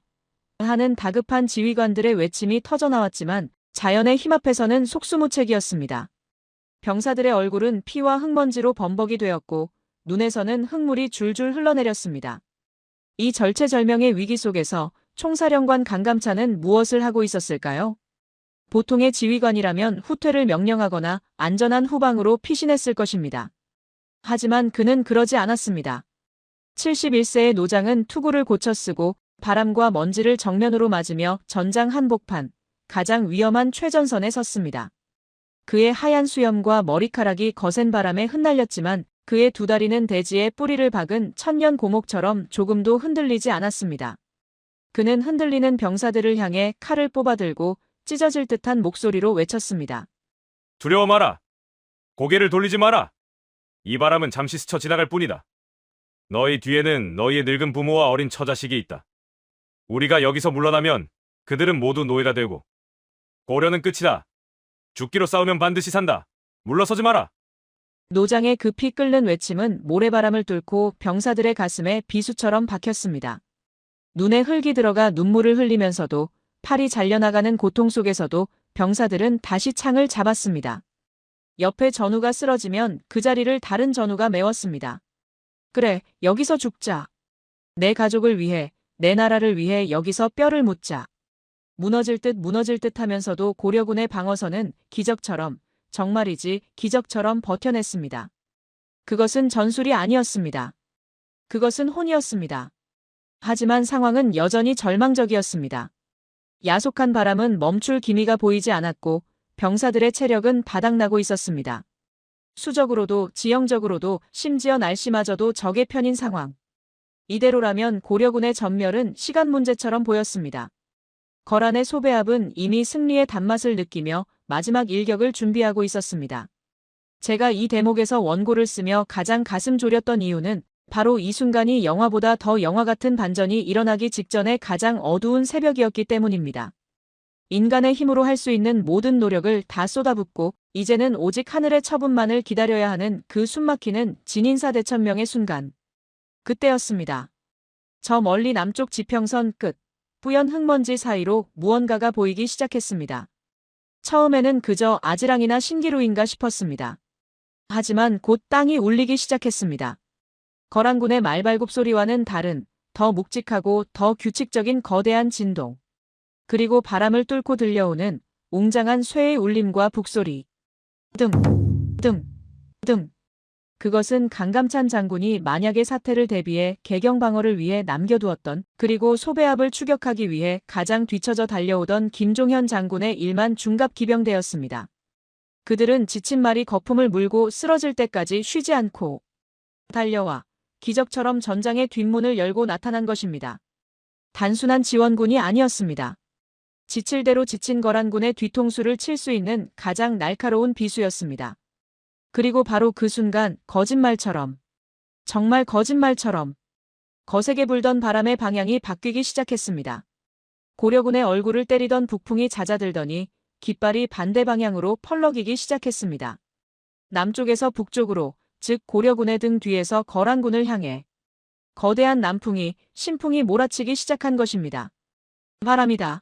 하는 다급한 지휘관들의 외침이 터져나왔지만 자연의 힘 앞에서는 속수무책이었습니다. 병사들의 얼굴은 피와 흙먼지로 범벅이 되었고 눈에서는 흙물이 줄줄 흘러내렸습니다. 이 절체절명의 위기 속에서 총사령관 강감찬은 무엇을 하고 있었을까요? 보통의 지휘관이라면 후퇴를 명령하거나 안전한 후방으로 피신했을 것입니다. 하지만 그는 그러지 않았습니다. 71세의 노장은 투구를 고쳐 쓰고 바람과 먼지를 정면으로 맞으며 전장 한복판, 가장 위험한 최전선에 섰습니다. 그의 하얀 수염과 머리카락이 거센 바람에 흩날렸지만 그의 두 다리는 대지에 뿌리를 박은 천년 고목처럼 조금도 흔들리지 않았습니다. 그는 흔들리는 병사들을 향해 칼을 뽑아들고 찢어질 듯한 목소리로 외쳤습니다. 두려워 마라. 고개를 돌리지 마라. 이 바람은 잠시 스쳐 지나갈 뿐이다. 너희 뒤에는 너희의 늙은 부모와 어린 처자식이 있다. 우리가 여기서 물러나면 그들은 모두 노예가 되고 고려는 끝이다. 죽기로 싸우면 반드시 산다. 물러서지 마라. 노장의 급히 끓는 외침은 모래바람을 뚫고 병사들의 가슴에 비수처럼 박혔습니다. 눈에 흙이 들어가 눈물을 흘리면서도 팔이 잘려나가는 고통 속에서도 병사들은 다시 창을 잡았습니다. 옆에 전우가 쓰러지면 그 자리를 다른 전우가 메웠습니다. 그래, 여기서 죽자. 내 가족을 위해, 내 나라를 위해 여기서 뼈를 묻자. 무너질 듯 하면서도 고려군의 방어선은 기적처럼, 정말이지 기적처럼 버텨냈습니다. 그것은 전술이 아니었습니다. 그것은 혼이었습니다. 하지만 상황은 여전히 절망적이었습니다. 야속한 바람은 멈출 기미가 보이지 않았고 병사들의 체력은 바닥나고 있었습니다. 수적으로도 지형적으로도 심지어 날씨마저도 적의 편인 상황. 이대로라면 고려군의 전멸은 시간 문제처럼 보였습니다. 거란의 소배합은 이미 승리의 단맛을 느끼며 마지막 일격을 준비하고 있었습니다. 제가 이 대목에서 원고를 쓰며 가장 가슴 졸였던 이유는 바로 이 순간이 영화보다 더 영화 같은 반전이 일어나기 직전의 가장 어두운 새벽이었기 때문입니다. 인간의 힘으로 할 수 있는 모든 노력을 다 쏟아붓고 이제는 오직 하늘의 처분만을 기다려야 하는 그 숨막히는 진인사 대천명의 순간. 그때였습니다. 저 멀리 남쪽 지평선 끝, 뿌연 흙먼지 사이로 무언가가 보이기 시작했습니다. 처음에는 그저 아지랑이나 신기루인가 싶었습니다. 하지만 곧 땅이 울리기 시작했습니다. 거란군의 말발굽 소리와는 다른, 더 묵직하고 더 규칙적인 거대한 진동. 그리고 바람을 뚫고 들려오는 웅장한 쇠의 울림과 북소리. 등, 등, 등. 그것은 강감찬 장군이 만약의 사태를 대비해 개경 방어를 위해 남겨두었던, 그리고 소배합을 추격하기 위해 가장 뒤처져 달려오던 김종현 장군의 1만 중갑 기병대였습니다. 그들은 지친 말이 거품을 물고 쓰러질 때까지 쉬지 않고 달려와 기적처럼 전장의 뒷문을 열고 나타난 것입니다. 단순한 지원군이 아니었습니다. 지칠 대로 지친 거란군의 뒤통수를 칠 수 있는 가장 날카로운 비수였습니다. 그리고 바로 그 순간 거짓말처럼, 정말 거짓말처럼 거세게 불던 바람의 방향이 바뀌기 시작했습니다. 고려군의 얼굴을 때리던 북풍이 잦아들더니 깃발이 반대 방향으로 펄럭이기 시작했습니다. 남쪽에서 북쪽으로, 즉 고려군의 등 뒤에서 거란군을 향해 거대한 남풍이, 신풍이 몰아치기 시작한 것입니다. 바람이다.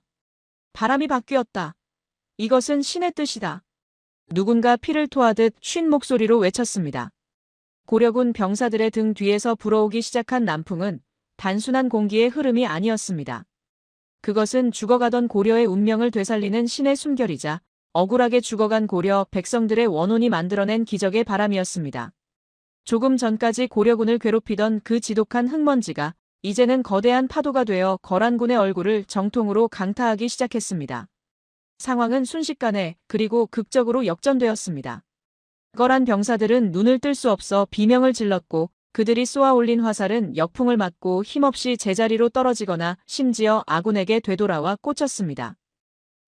바람이 바뀌었다. 이것은 신의 뜻이다. 누군가 피를 토하듯 쉰 목소리로 외쳤습니다. 고려군 병사들의 등 뒤에서 불어오기 시작한 남풍은 단순한 공기의 흐름이 아니었습니다. 그것은 죽어가던 고려의 운명을 되살리는 신의 숨결이자 억울하게 죽어간 고려 백성들의 원혼이 만들어낸 기적의 바람이었습니다. 조금 전까지 고려군을 괴롭히던 그 지독한 흙먼지가 이제는 거대한 파도가 되어 거란군의 얼굴을 정통으로 강타하기 시작했습니다. 상황은 순식간에 그리고 극적으로 역전되었습니다. 거란 병사들은 눈을 뜰 수 없어 비명을 질렀고 그들이 쏘아 올린 화살은 역풍을 맞고 힘없이 제자리로 떨어지거나 심지어 아군에게 되돌아와 꽂혔습니다.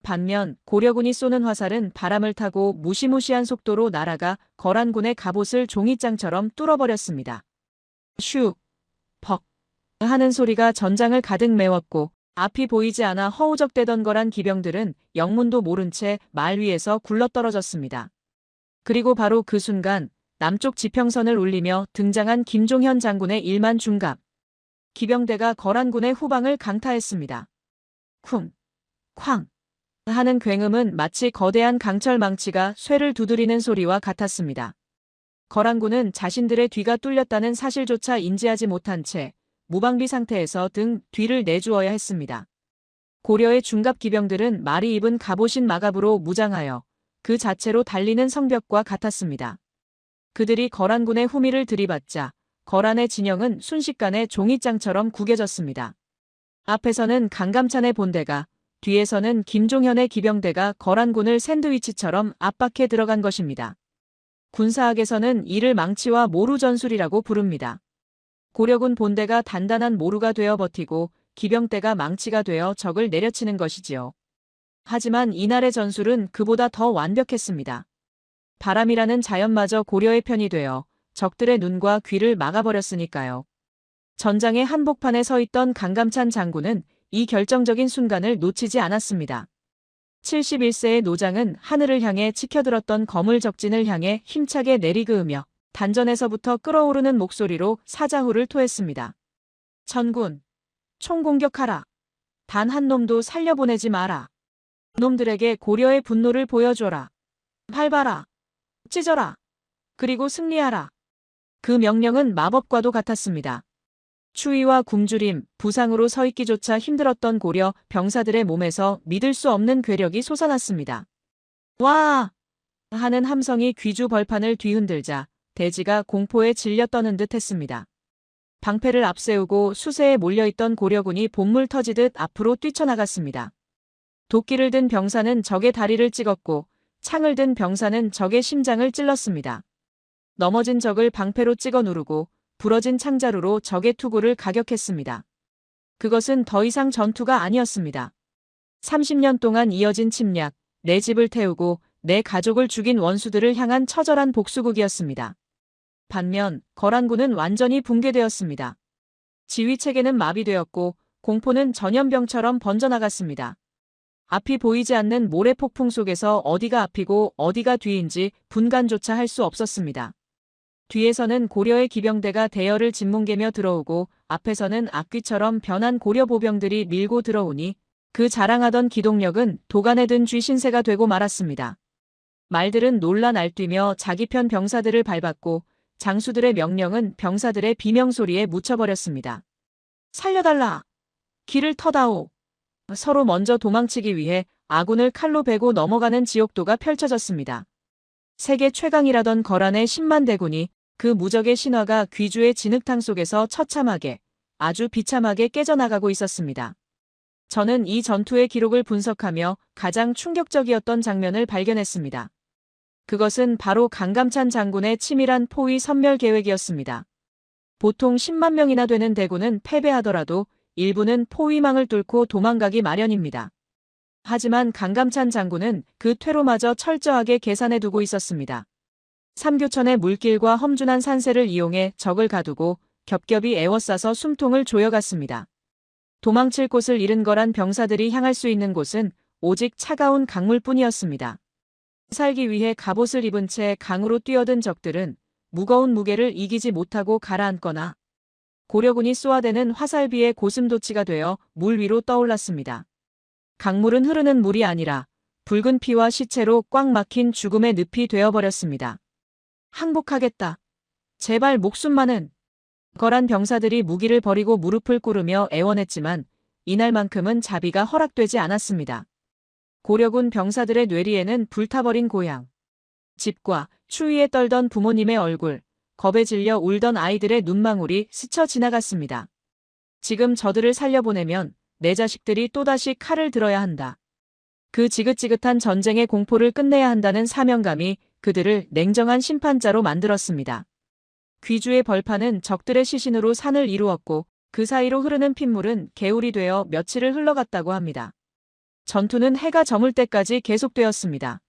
반면 고려군이 쏘는 화살은 바람을 타고 무시무시한 속도로 날아가 거란군의 갑옷을 종이장처럼 뚫어버렸습니다. 슈, 벅 하는 소리가 전장을 가득 메웠고 앞이 보이지 않아 허우적대던 거란 기병들은 영문도 모른 채 말 위에서 굴러떨어졌습니다. 그리고 바로 그 순간 남쪽 지평선을 울리며 등장한 김종현 장군의 1만 중갑 기병대가 거란군의 후방을 강타했습니다. 쿵, 쾅 하는 굉음은 마치 거대한 강철 망치가 쇠를 두드리는 소리와 같았습니다. 거란군은 자신들의 뒤가 뚫렸다는 사실조차 인지하지 못한 채 무방비 상태에서 등 뒤를 내주어야 했습니다. 고려의 중갑 기병들은 말이 입은 갑옷인 마갑으로 무장하여 그 자체로 달리는 성벽과 같았습니다. 그들이 거란군의 후미를 들이받자 거란의 진영은 순식간에 종이장처럼 구겨졌습니다. 앞에서는 강감찬의 본대가, 뒤에서는 김종현의 기병대가 거란군을 샌드위치처럼 압박해 들어간 것입니다. 군사학에서는 이를 망치와 모루 전술이라고 부릅니다. 고려군 본대가 단단한 모루가 되어 버티고 기병대가 망치가 되어 적을 내려치는 것이지요. 하지만 이날의 전술은 그보다 더 완벽했습니다. 바람이라는 자연마저 고려의 편이 되어 적들의 눈과 귀를 막아버렸으니까요. 전장의 한복판에 서 있던 강감찬 장군은 이 결정적인 순간을 놓치지 않았습니다. 71세의 노장은 하늘을 향해 치켜들었던 거물 적진을 향해 힘차게 내리그으며 단전에서부터 끓어오르는 목소리로 사자후를 토했습니다. 전군, 총공격하라. 단 한 놈도 살려보내지 마라. 놈들에게 고려의 분노를 보여줘라. 밟아라. 찢어라. 그리고 승리하라. 그 명령은 마법과도 같았습니다. 추위와 굶주림, 부상으로 서 있기조차 힘들었던 고려 병사들의 몸에서 믿을 수 없는 괴력이 솟아났습니다. 와! 하는 함성이 귀주 벌판을 뒤흔들자 대지가 공포에 질려 떠는 듯 했습니다. 방패를 앞세우고 수세에 몰려있던 고려군이 본물 터지듯 앞으로 뛰쳐나갔습니다. 도끼를 든 병사는 적의 다리를 찍었고 창을 든 병사는 적의 심장을 찔렀습니다. 넘어진 적을 방패로 찍어 누르고 부러진 창자루로 적의 투구를 가격했습니다. 그것은 더 이상 전투가 아니었습니다. 30년 동안 이어진 침략, 내 집을 태우고 내 가족을 죽인 원수들을 향한 처절한 복수극이었습니다. 반면 거란군은 완전히 붕괴되었습니다. 지휘체계는 마비되었고 공포는 전염병처럼 번져나갔습니다. 앞이 보이지 않는 모래폭풍 속에서 어디가 앞이고 어디가 뒤인지 분간조차 할 수 없었습니다. 뒤에서는 고려의 기병대가 대열을 짓뭉개며 들어오고 앞에서는 악귀처럼 변한 고려 보병들이 밀고 들어오니 그 자랑하던 기동력은 도간에 든 쥐 신세가 되고 말았습니다. 말들은 놀라 날뛰며 자기 편 병사들을 밟았고 장수들의 명령은 병사들의 비명소리에 묻혀버렸습니다. 살려달라! 길을 터다오! 서로 먼저 도망치기 위해 아군을 칼로 베고 넘어가는 지옥도가 펼쳐졌습니다. 세계 최강이라던 거란의 10만 대군이 그 무적의 신화가 귀주의 진흙탕 속에서 처참하게, 아주 비참하게 깨져나가고 있었습니다. 저는 이 전투의 기록을 분석하며 가장 충격적이었던 장면을 발견했습니다. 그것은 바로 강감찬 장군의 치밀한 포위 섬멸 계획이었습니다. 보통 10만 명이나 되는 대군은 패배하더라도 일부는 포위망을 뚫고 도망가기 마련입니다. 하지만 강감찬 장군은 그 퇴로마저 철저하게 계산해 두고 있었습니다. 삼교천의 물길과 험준한 산세를 이용해 적을 가두고 겹겹이 에워싸서 숨통을 조여갔습니다. 도망칠 곳을 잃은 거란 병사들이 향할 수 있는 곳은 오직 차가운 강물뿐이었습니다. 살기 위해 갑옷을 입은 채 강으로 뛰어든 적들은 무거운 무게를 이기지 못하고 가라앉거나 고려군이 쏘아대는 화살비의 고슴도치가 되어 물 위로 떠올랐습니다. 강물은 흐르는 물이 아니라 붉은 피와 시체로 꽉 막힌 죽음의 늪이 되어버렸습니다. 항복하겠다. 제발 목숨만은. 거란 병사들이 무기를 버리고 무릎을 꿇으며 애원했지만 이날만큼은 자비가 허락되지 않았습니다. 고려군 병사들의 뇌리에는 불타버린 고향, 집과 추위에 떨던 부모님의 얼굴, 겁에 질려 울던 아이들의 눈망울이 스쳐 지나갔습니다. 지금 저들을 살려보내면 내 자식들이 또다시 칼을 들어야 한다. 그 지긋지긋한 전쟁의 공포를 끝내야 한다는 사명감이 그들을 냉정한 심판자로 만들었습니다. 귀주의 벌판은 적들의 시신으로 산을 이루었고 그 사이로 흐르는 핏물은 개울이 되어 며칠을 흘러갔다고 합니다. 전투는 해가 저물 때까지 계속되었습니다.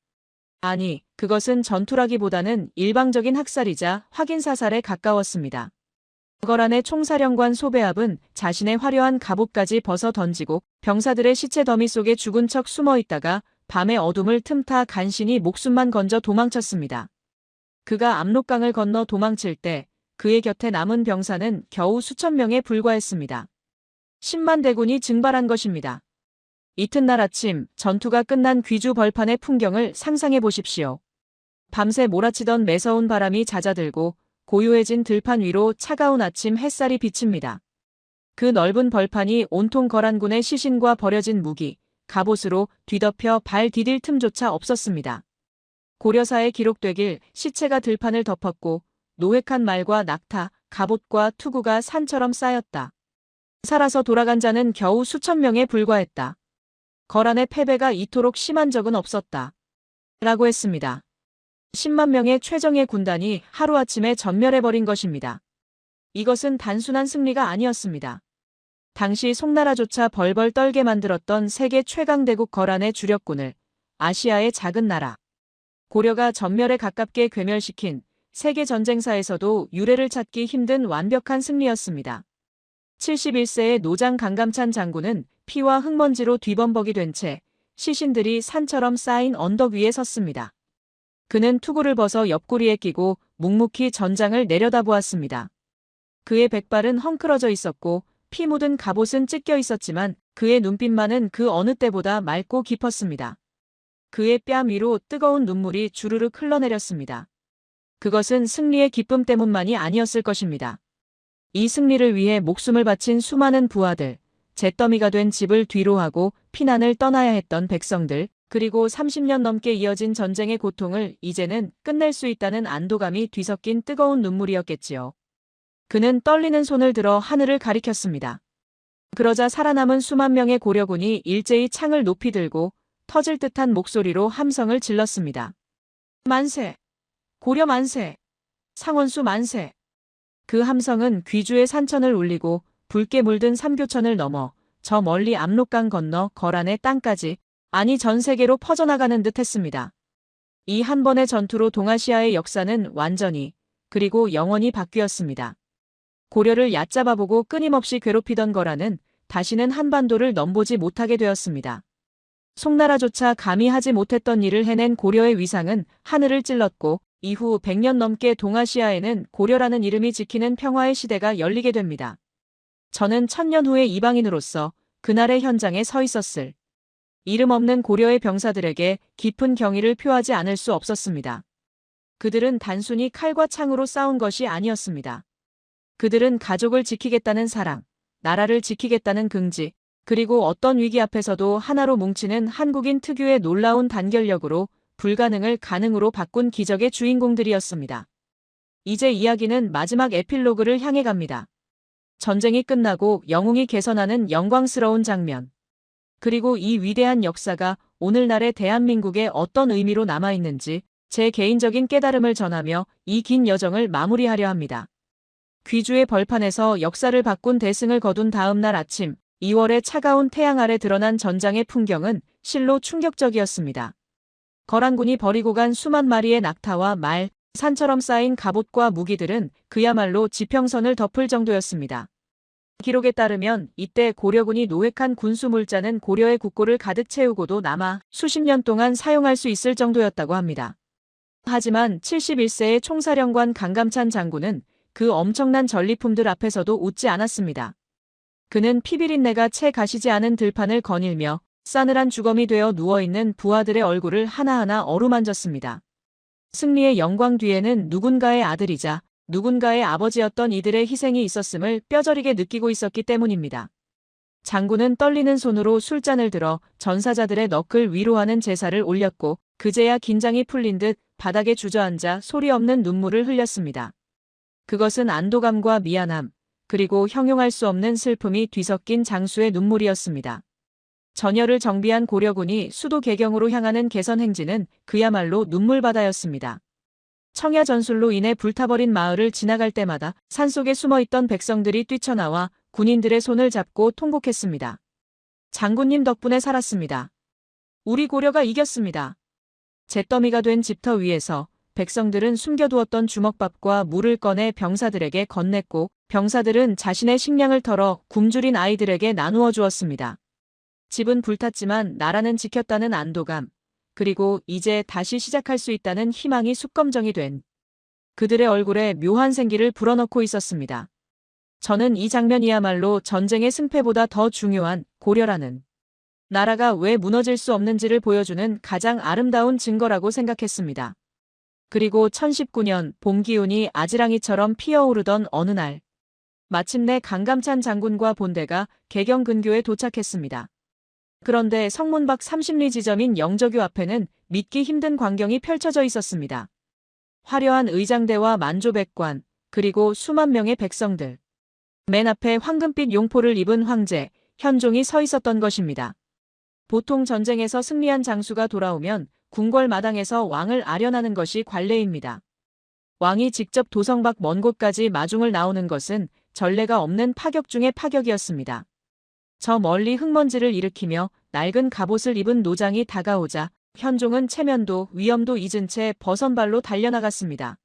아니, 그것은 전투라기보다는 일방적인 학살이자 확인사살에 가까웠습니다. 거란의 총사령관 소배합은 자신의 화려한 갑옷까지 벗어 던지고 병사들의 시체 더미 속에 죽은 척 숨어 있다가 밤의 어둠을 틈타 간신히 목숨만 건져 도망쳤습니다. 그가 압록강을 건너 도망칠 때 그의 곁에 남은 병사는 겨우 수천 명에 불과했습니다. 10만 대군이 증발한 것입니다. 이튿날 아침 전투가 끝난 귀주 벌판의 풍경을 상상해 보십시오. 밤새 몰아치던 매서운 바람이 잦아들고 고요해진 들판 위로 차가운 아침 햇살이 비칩니다. 그 넓은 벌판이 온통 거란군의 시신과 버려진 무기, 갑옷으로 뒤덮여 발 디딜 틈조차 없었습니다. 고려사에 기록되길 시체가 들판을 덮었고 노획한 말과 낙타, 갑옷과 투구가 산처럼 쌓였다. 살아서 돌아간 자는 겨우 수천 명에 불과했다. 거란의 패배가 이토록 심한 적은 없었다. 라고 했습니다. 10만 명의 최정예 군단이 하루아침에 전멸해버린 것입니다. 이것은 단순한 승리가 아니었습니다. 당시 송나라조차 벌벌 떨게 만들었던 세계 최강대국 거란의 주력군을 아시아의 작은 나라 고려가 전멸에 가깝게 괴멸시킨 세계 전쟁사에서도 유례를 찾기 힘든 완벽한 승리였습니다. 71세의 노장 강감찬 장군은 피와 흙먼지로 뒤범벅이 된 채 시신들이 산처럼 쌓인 언덕 위에 섰습니다. 그는 투구를 벗어 옆구리에 끼고 묵묵히 전장을 내려다보았습니다. 그의 백발은 헝클어져 있었고 피 묻은 갑옷은 찢겨 있었지만 그의 눈빛만은 그 어느 때보다 맑고 깊었습니다. 그의 뺨 위로 뜨거운 눈물이 주르륵 흘러내렸습니다. 그것은 승리의 기쁨 때문만이 아니었을 것입니다. 이 승리를 위해 목숨을 바친 수많은 부하들, 잿더미가 된 집을 뒤로하고 피난을 떠나야 했던 백성들, 그리고 30년 넘게 이어진 전쟁의 고통을 이제는 끝낼 수 있다는 안도감이 뒤섞인 뜨거운 눈물이었겠지요. 그는 떨리는 손을 들어 하늘을 가리켰습니다. 그러자 살아남은 수만 명의 고려군이 일제히 창을 높이 들고 터질 듯한 목소리로 함성을 질렀습니다. 만세! 고려 만세! 상원수 만세! 그 함성은 귀주의 산천을 울리고 붉게 물든 삼교천을 넘어 저 멀리 압록강 건너 거란의 땅까지, 아니 전 세계로 퍼져나가는 듯 했습니다. 이 한 번의 전투로 동아시아의 역사는 완전히, 그리고 영원히 바뀌었습니다. 고려를 얕잡아보고 끊임없이 괴롭히던 거란은 다시는 한반도를 넘보지 못하게 되었습니다. 송나라조차 감히 하지 못했던 일을 해낸 고려의 위상은 하늘을 찔렀고 이후 100년 넘게 동아시아에는 고려라는 이름이 지키는 평화의 시대가 열리게 됩니다. 저는 1000년 후의 이방인으로서 그날의 현장에 서 있었을 이름 없는 고려의 병사들에게 깊은 경의를 표하지 않을 수 없었습니다. 그들은 단순히 칼과 창으로 싸운 것이 아니었습니다. 그들은 가족을 지키겠다는 사랑, 나라를 지키겠다는 긍지, 그리고 어떤 위기 앞에서도 하나로 뭉치는 한국인 특유의 놀라운 단결력으로 불가능을 가능으로 바꾼 기적의 주인공들이었습니다. 이제 이야기는 마지막 에필로그를 향해 갑니다. 전쟁이 끝나고 영웅이 개선하는 영광스러운 장면. 그리고 이 위대한 역사가 오늘날의 대한민국에 어떤 의미로 남아있는지 제 개인적인 깨달음을 전하며 이 긴 여정을 마무리하려 합니다. 귀주의 벌판에서 역사를 바꾼 대승을 거둔 다음 날 아침, 2월의 차가운 태양 아래 드러난 전장의 풍경은 실로 충격적이었습니다. 거란군이 버리고 간 수만 마리의 낙타와 말, 산처럼 쌓인 갑옷과 무기들은 그야말로 지평선을 덮을 정도였습니다. 기록에 따르면 이때 고려군이 노획한 군수 물자는 고려의 국고를 가득 채우고도 남아 수십 년 동안 사용할 수 있을 정도였다고 합니다. 하지만 71세의 총사령관 강감찬 장군은 그 엄청난 전리품들 앞에서도 웃지 않았습니다. 그는 피비린내가 채 가시지 않은 들판을 거닐며 싸늘한 주검이 되어 누워있는 부하들의 얼굴을 하나하나 어루만졌습니다. 승리의 영광 뒤에는 누군가의 아들이자 누군가의 아버지였던 이들의 희생이 있었음을 뼈저리게 느끼고 있었기 때문입니다. 장군은 떨리는 손으로 술잔을 들어 전사자들의 너클 위로하는 제사를 올렸고 그제야 긴장이 풀린 듯 바닥에 주저앉아 소리 없는 눈물을 흘렸습니다. 그것은 안도감과 미안함, 그리고 형용할 수 없는 슬픔이 뒤섞인 장수의 눈물이었습니다. 전열을 정비한 고려군이 수도 개경으로 향하는 개선 행진은 그야말로 눈물바다였습니다. 청야 전술로 인해 불타버린 마을을 지나갈 때마다 산속에 숨어있던 백성들이 뛰쳐나와 군인들의 손을 잡고 통곡했습니다. 장군님 덕분에 살았습니다. 우리 고려가 이겼습니다. 잿더미가 된 집터 위에서 백성들은 숨겨두었던 주먹밥과 물을 꺼내 병사들에게 건넸고 병사들은 자신의 식량을 털어 굶주린 아이들에게 나누어 주었습니다. 집은 불탔지만 나라는 지켰다는 안도감, 그리고 이제 다시 시작할 수 있다는 희망이 숙검정이 된 그들의 얼굴에 묘한 생기를 불어넣고 있었습니다. 저는 이 장면이야말로 전쟁의 승패보다 더 중요한 고려라는 나라가 왜 무너질 수 없는지를 보여주는 가장 아름다운 증거라고 생각했습니다. 그리고 1019년 봄 기운이 아지랑이처럼 피어오르던 어느 날, 마침내 강감찬 장군과 본대가 개경 근교에 도착했습니다. 그런데 성문 밖 30리 지점인 영저교 앞에는 믿기 힘든 광경이 펼쳐져 있었습니다. 화려한 의장대와 만조백관, 그리고 수만 명의 백성들. 맨 앞에 황금빛 용포를 입은 황제, 현종이 서 있었던 것입니다. 보통 전쟁에서 승리한 장수가 돌아오면 궁궐 마당에서 왕을 아련하는 것이 관례입니다. 왕이 직접 도성 밖 먼 곳까지 마중을 나오는 것은 전례가 없는 파격 중의 파격이었습니다. 저 멀리 흙먼지를 일으키며 낡은 갑옷을 입은 노장이 다가오자 현종은 체면도 위엄도 잊은 채 버선발로 달려나갔습니다.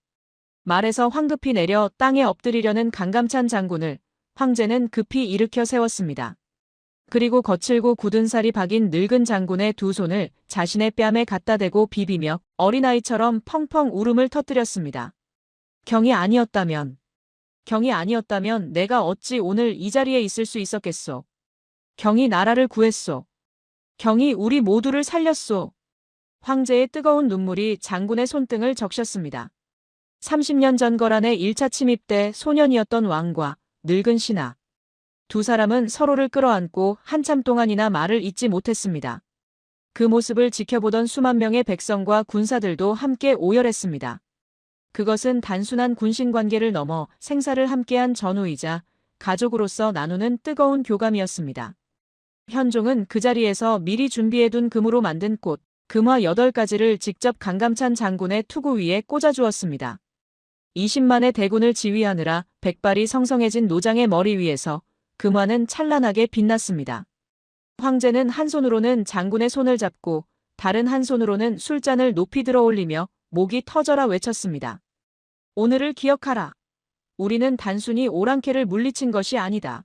말에서 황급히 내려 땅에 엎드리려는 강감찬 장군을 황제는 급히 일으켜 세웠습니다. 그리고 거칠고 굳은 살이 박인 늙은 장군의 두 손을 자신의 뺨에 갖다 대고 비비며 어린아이처럼 펑펑 울음을 터뜨렸습니다. 경이 아니었다면 내가 어찌 오늘 이 자리에 있을 수 있었겠소. 경이 나라를 구했소. 경이 우리 모두를 살렸소. 황제의 뜨거운 눈물이 장군의 손등을 적셨습니다. 30년 전 거란의 1차 침입 때 소년이었던 왕과 늙은 신하. 두 사람은 서로를 끌어안고 한참 동안이나 말을 잇지 못했습니다. 그 모습을 지켜보던 수만 명의 백성과 군사들도 함께 오열했습니다. 그것은 단순한 군신 관계를 넘어 생사를 함께한 전우이자 가족으로서 나누는 뜨거운 교감이었습니다. 현종은 그 자리에서 미리 준비해둔 금으로 만든 꽃, 금화 8가지를 직접 강감찬 장군의 투구 위에 꽂아주었습니다. 20만의 대군을 지휘하느라 백발이 성성해진 노장의 머리 위에서 금화는 찬란하게 빛났습니다. 황제는 한 손으로는 장군의 손을 잡고 다른 한 손으로는 술잔을 높이 들어 올리며 목이 터져라 외쳤습니다. 오늘을 기억하라. 우리는 단순히 오랑캐를 물리친 것이 아니다.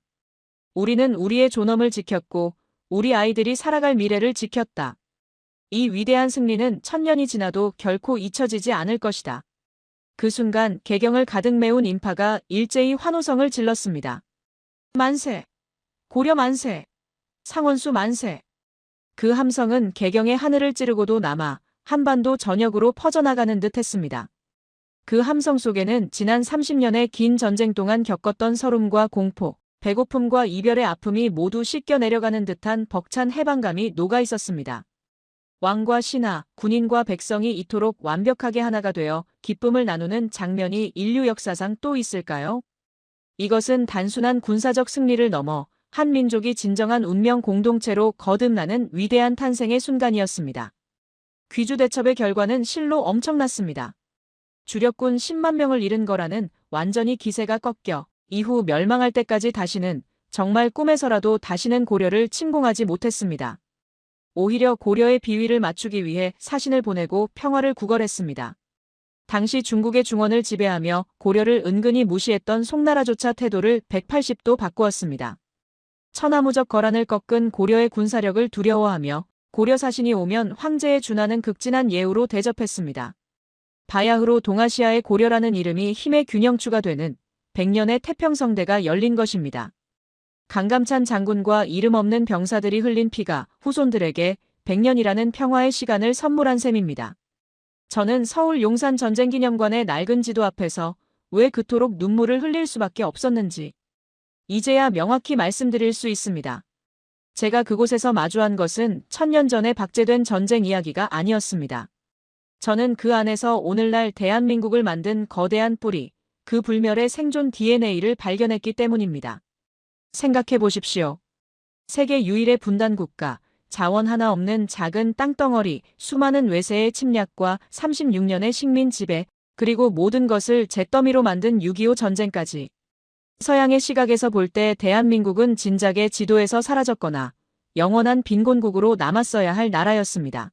우리는 우리의 존엄을 지켰고 우리 아이들이 살아갈 미래를 지켰다. 이 위대한 승리는 1000년이 지나도 결코 잊혀지지 않을 것이다. 그 순간 개경을 가득 메운 인파가 일제히 환호성을 질렀습니다. 만세! 고려 만세! 상원수 만세! 그 함성은 개경의 하늘을 찌르고도 남아 한반도 전역으로 퍼져나가는 듯 했습니다. 그 함성 속에는 지난 30년의 긴 전쟁 동안 겪었던 서름과 공포, 배고픔과 이별의 아픔이 모두 씻겨 내려가는 듯한 벅찬 해방감이 녹아 있었습니다. 왕과 신하, 군인과 백성이 이토록 완벽하게 하나가 되어 기쁨을 나누는 장면이 인류 역사상 또 있을까요? 이것은 단순한 군사적 승리를 넘어 한 민족이 진정한 운명 공동체로 거듭나는 위대한 탄생의 순간이었습니다. 귀주 대첩의 결과는 실로 엄청났습니다. 주력군 10만 명을 잃은 거라는 완전히 기세가 꺾여 이후 멸망할 때까지 다시는 정말 꿈에서라도 다시는 고려를 침공하지 못했습니다. 오히려 고려의 비위를 맞추기 위해 사신을 보내고 평화를 구걸했습니다. 당시 중국의 중원을 지배하며 고려를 은근히 무시했던 송나라조차 태도를 180도 바꾸었습니다. 천하무적 거란을 꺾은 고려의 군사력을 두려워하며 고려 사신이 오면 황제에 준하는 극진한 예우로 대접했습니다. 바야흐로 동아시아의 고려라는 이름이 힘의 균형추가 되는 100년의 태평성대가 열린 것입니다. 강감찬 장군과 이름 없는 병사들이 흘린 피가 후손들에게 100년이라는 평화의 시간을 선물한 셈입니다. 저는 서울 용산 전쟁기념관의 낡은 지도 앞에서 왜 그토록 눈물을 흘릴 수밖에 없었는지 이제야 명확히 말씀드릴 수 있습니다. 제가 그곳에서 마주한 것은 1000년 전에 박제된 전쟁 이야기가 아니었습니다. 저는 그 안에서 오늘날 대한민국을 만든 거대한 뿌리, 그 불멸의 생존 DNA를 발견했기 때문입니다. 생각해 보십시오. 세계 유일의 분단 국가, 자원 하나 없는 작은 땅덩어리, 수많은 외세의 침략과 36년의 식민 지배, 그리고 모든 것을 잿더미로 만든 6.25 전쟁까지. 서양의 시각에서 볼 때 대한민국은 진작에 지도에서 사라졌거나 영원한 빈곤국으로 남았어야 할 나라였습니다.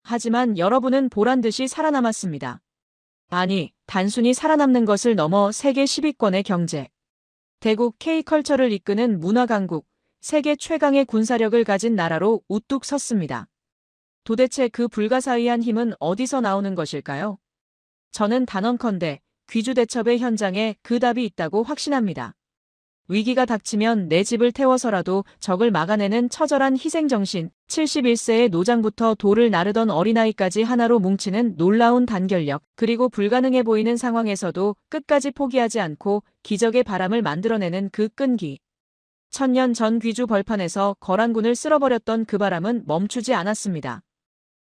하지만 여러분은 보란듯이 살아남았습니다. 아니, 단순히 살아남는 것을 넘어 세계 10위권의 경제. 대국 K컬처를 이끄는 문화강국, 세계 최강의 군사력을 가진 나라로 우뚝 섰습니다. 도대체 그 불가사의한 힘은 어디서 나오는 것일까요? 저는 단언컨대 귀주 대첩의 현장에 그 답이 있다고 확신합니다. 위기가 닥치면 내 집을 태워서라도 적을 막아내는 처절한 희생정신, 71세의 노장부터 돌을 나르던 어린아이까지 하나로 뭉치는 놀라운 단결력, 그리고 불가능해 보이는 상황에서도 끝까지 포기하지 않고 기적의 바람을 만들어내는 그 끈기. 1000년 전 귀주 벌판에서 거란군을 쓸어버렸던 그 바람은 멈추지 않았습니다.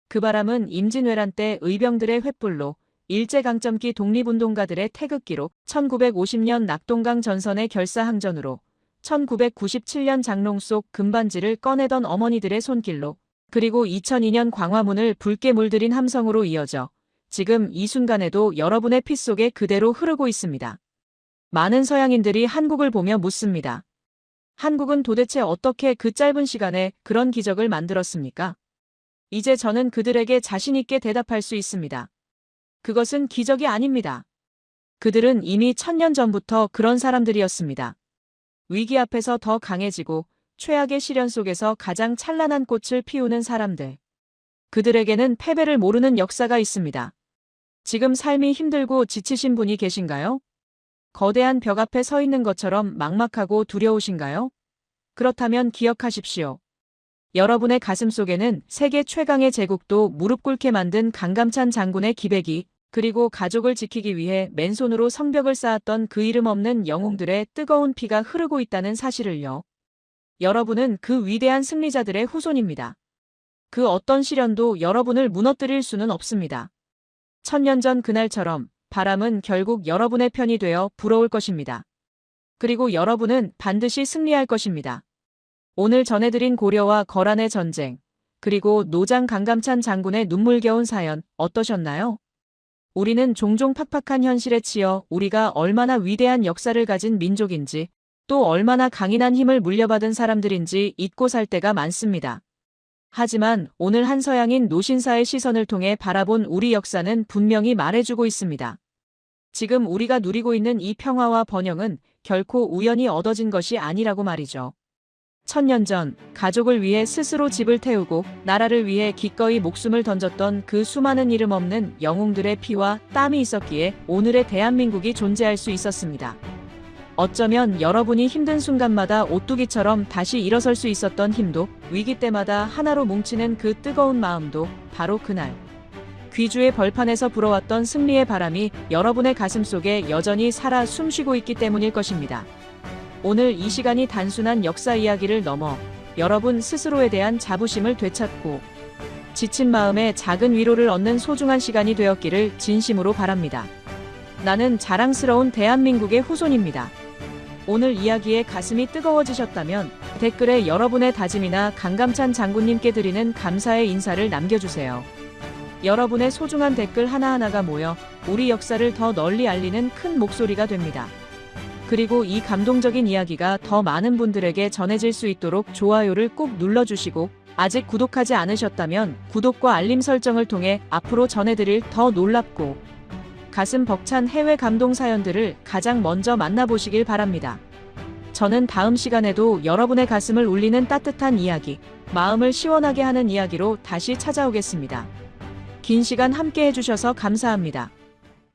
그 바람은 임진왜란 때 의병들의 횃불로, 일제강점기 독립운동가들의 태극기로, 1950년 낙동강 전선의 결사항전으로, 1997년 장롱 속 금반지를 꺼내던 어머니들의 손길로, 그리고 2002년 광화문을 붉게 물들인 함성으로 이어져 지금 이 순간에도 여러분의 피 속에 그대로 흐르고 있습니다. 많은 서양인들이 한국을 보며 묻습니다. 한국은 도대체 어떻게 그 짧은 시간에 그런 기적을 만들었습니까? 이제 저는 그들에게 자신 있게 대답할 수 있습니다. 그것은 기적이 아닙니다. 그들은 이미 1000년 전부터 그런 사람들이었습니다. 위기 앞에서 더 강해지고 최악의 시련 속에서 가장 찬란한 꽃을 피우는 사람들. 그들에게는 패배를 모르는 역사가 있습니다. 지금 삶이 힘들고 지치신 분이 계신가요? 거대한 벽 앞에 서 있는 것처럼 막막하고 두려우신가요? 그렇다면 기억하십시오. 여러분의 가슴 속에는 세계 최강의 제국도 무릎 꿇게 만든 강감찬 장군의 기백이, 그리고 가족을 지키기 위해 맨손으로 성벽을 쌓았던 그 이름 없는 영웅들의 뜨거운 피가 흐르고 있다는 사실을요. 여러분은 그 위대한 승리자들의 후손입니다. 그 어떤 시련도 여러분을 무너뜨릴 수는 없습니다. 1000년 전 그날처럼 바람은 결국 여러분의 편이 되어 불어올 것입니다. 그리고 여러분은 반드시 승리할 것입니다. 오늘 전해드린 고려와 거란의 전쟁, 그리고 노장 강감찬 장군의 눈물겨운 사연 어떠셨나요? 우리는 종종 팍팍한 현실에 치여 우리가 얼마나 위대한 역사를 가진 민족인지, 또 얼마나 강인한 힘을 물려받은 사람들인지 잊고 살 때가 많습니다. 하지만 오늘 한 서양인 노신사의 시선을 통해 바라본 우리 역사는 분명히 말해주고 있습니다. 지금 우리가 누리고 있는 이 평화와 번영은 결코 우연히 얻어진 것이 아니라고 말이죠. 1000년 전 가족을 위해 스스로 집을 태우고 나라를 위해 기꺼이 목숨을 던졌던 그 수많은 이름 없는 영웅들의 피와 땀이 있었기에 오늘의 대한민국이 존재할 수 있었습니다. 어쩌면 여러분이 힘든 순간마다 오뚜기처럼 다시 일어설 수 있었던 힘도, 위기 때마다 하나로 뭉치는 그 뜨거운 마음도 바로 그날 귀주의 벌판에서 불어왔던 승리의 바람이 여러분의 가슴 속에 여전히 살아 숨쉬고 있기 때문일 것입니다. 오늘 이 시간이 단순한 역사 이야기를 넘어 여러분 스스로에 대한 자부심을 되찾고 지친 마음에 작은 위로를 얻는 소중한 시간이 되었기를 진심으로 바랍니다. 나는 자랑스러운 대한민국의 후손입니다. 오늘 이야기에 가슴이 뜨거워지셨다면 댓글에 여러분의 다짐이나 강감찬 장군님께 드리는 감사의 인사를 남겨주세요. 여러분의 소중한 댓글 하나하나가 모여 우리 역사를 더 널리 알리는 큰 목소리가 됩니다. 그리고 이 감동적인 이야기가 더 많은 분들에게 전해질 수 있도록 좋아요를 꼭 눌러주시고, 아직 구독하지 않으셨다면 구독과 알림 설정을 통해 앞으로 전해드릴 더 놀랍고 가슴 벅찬 해외 감동 사연들을 가장 먼저 만나보시길 바랍니다. 저는 다음 시간에도 여러분의 가슴을 울리는 따뜻한 이야기, 마음을 시원하게 하는 이야기로 다시 찾아오겠습니다. 긴 시간 함께 해주셔서 감사합니다.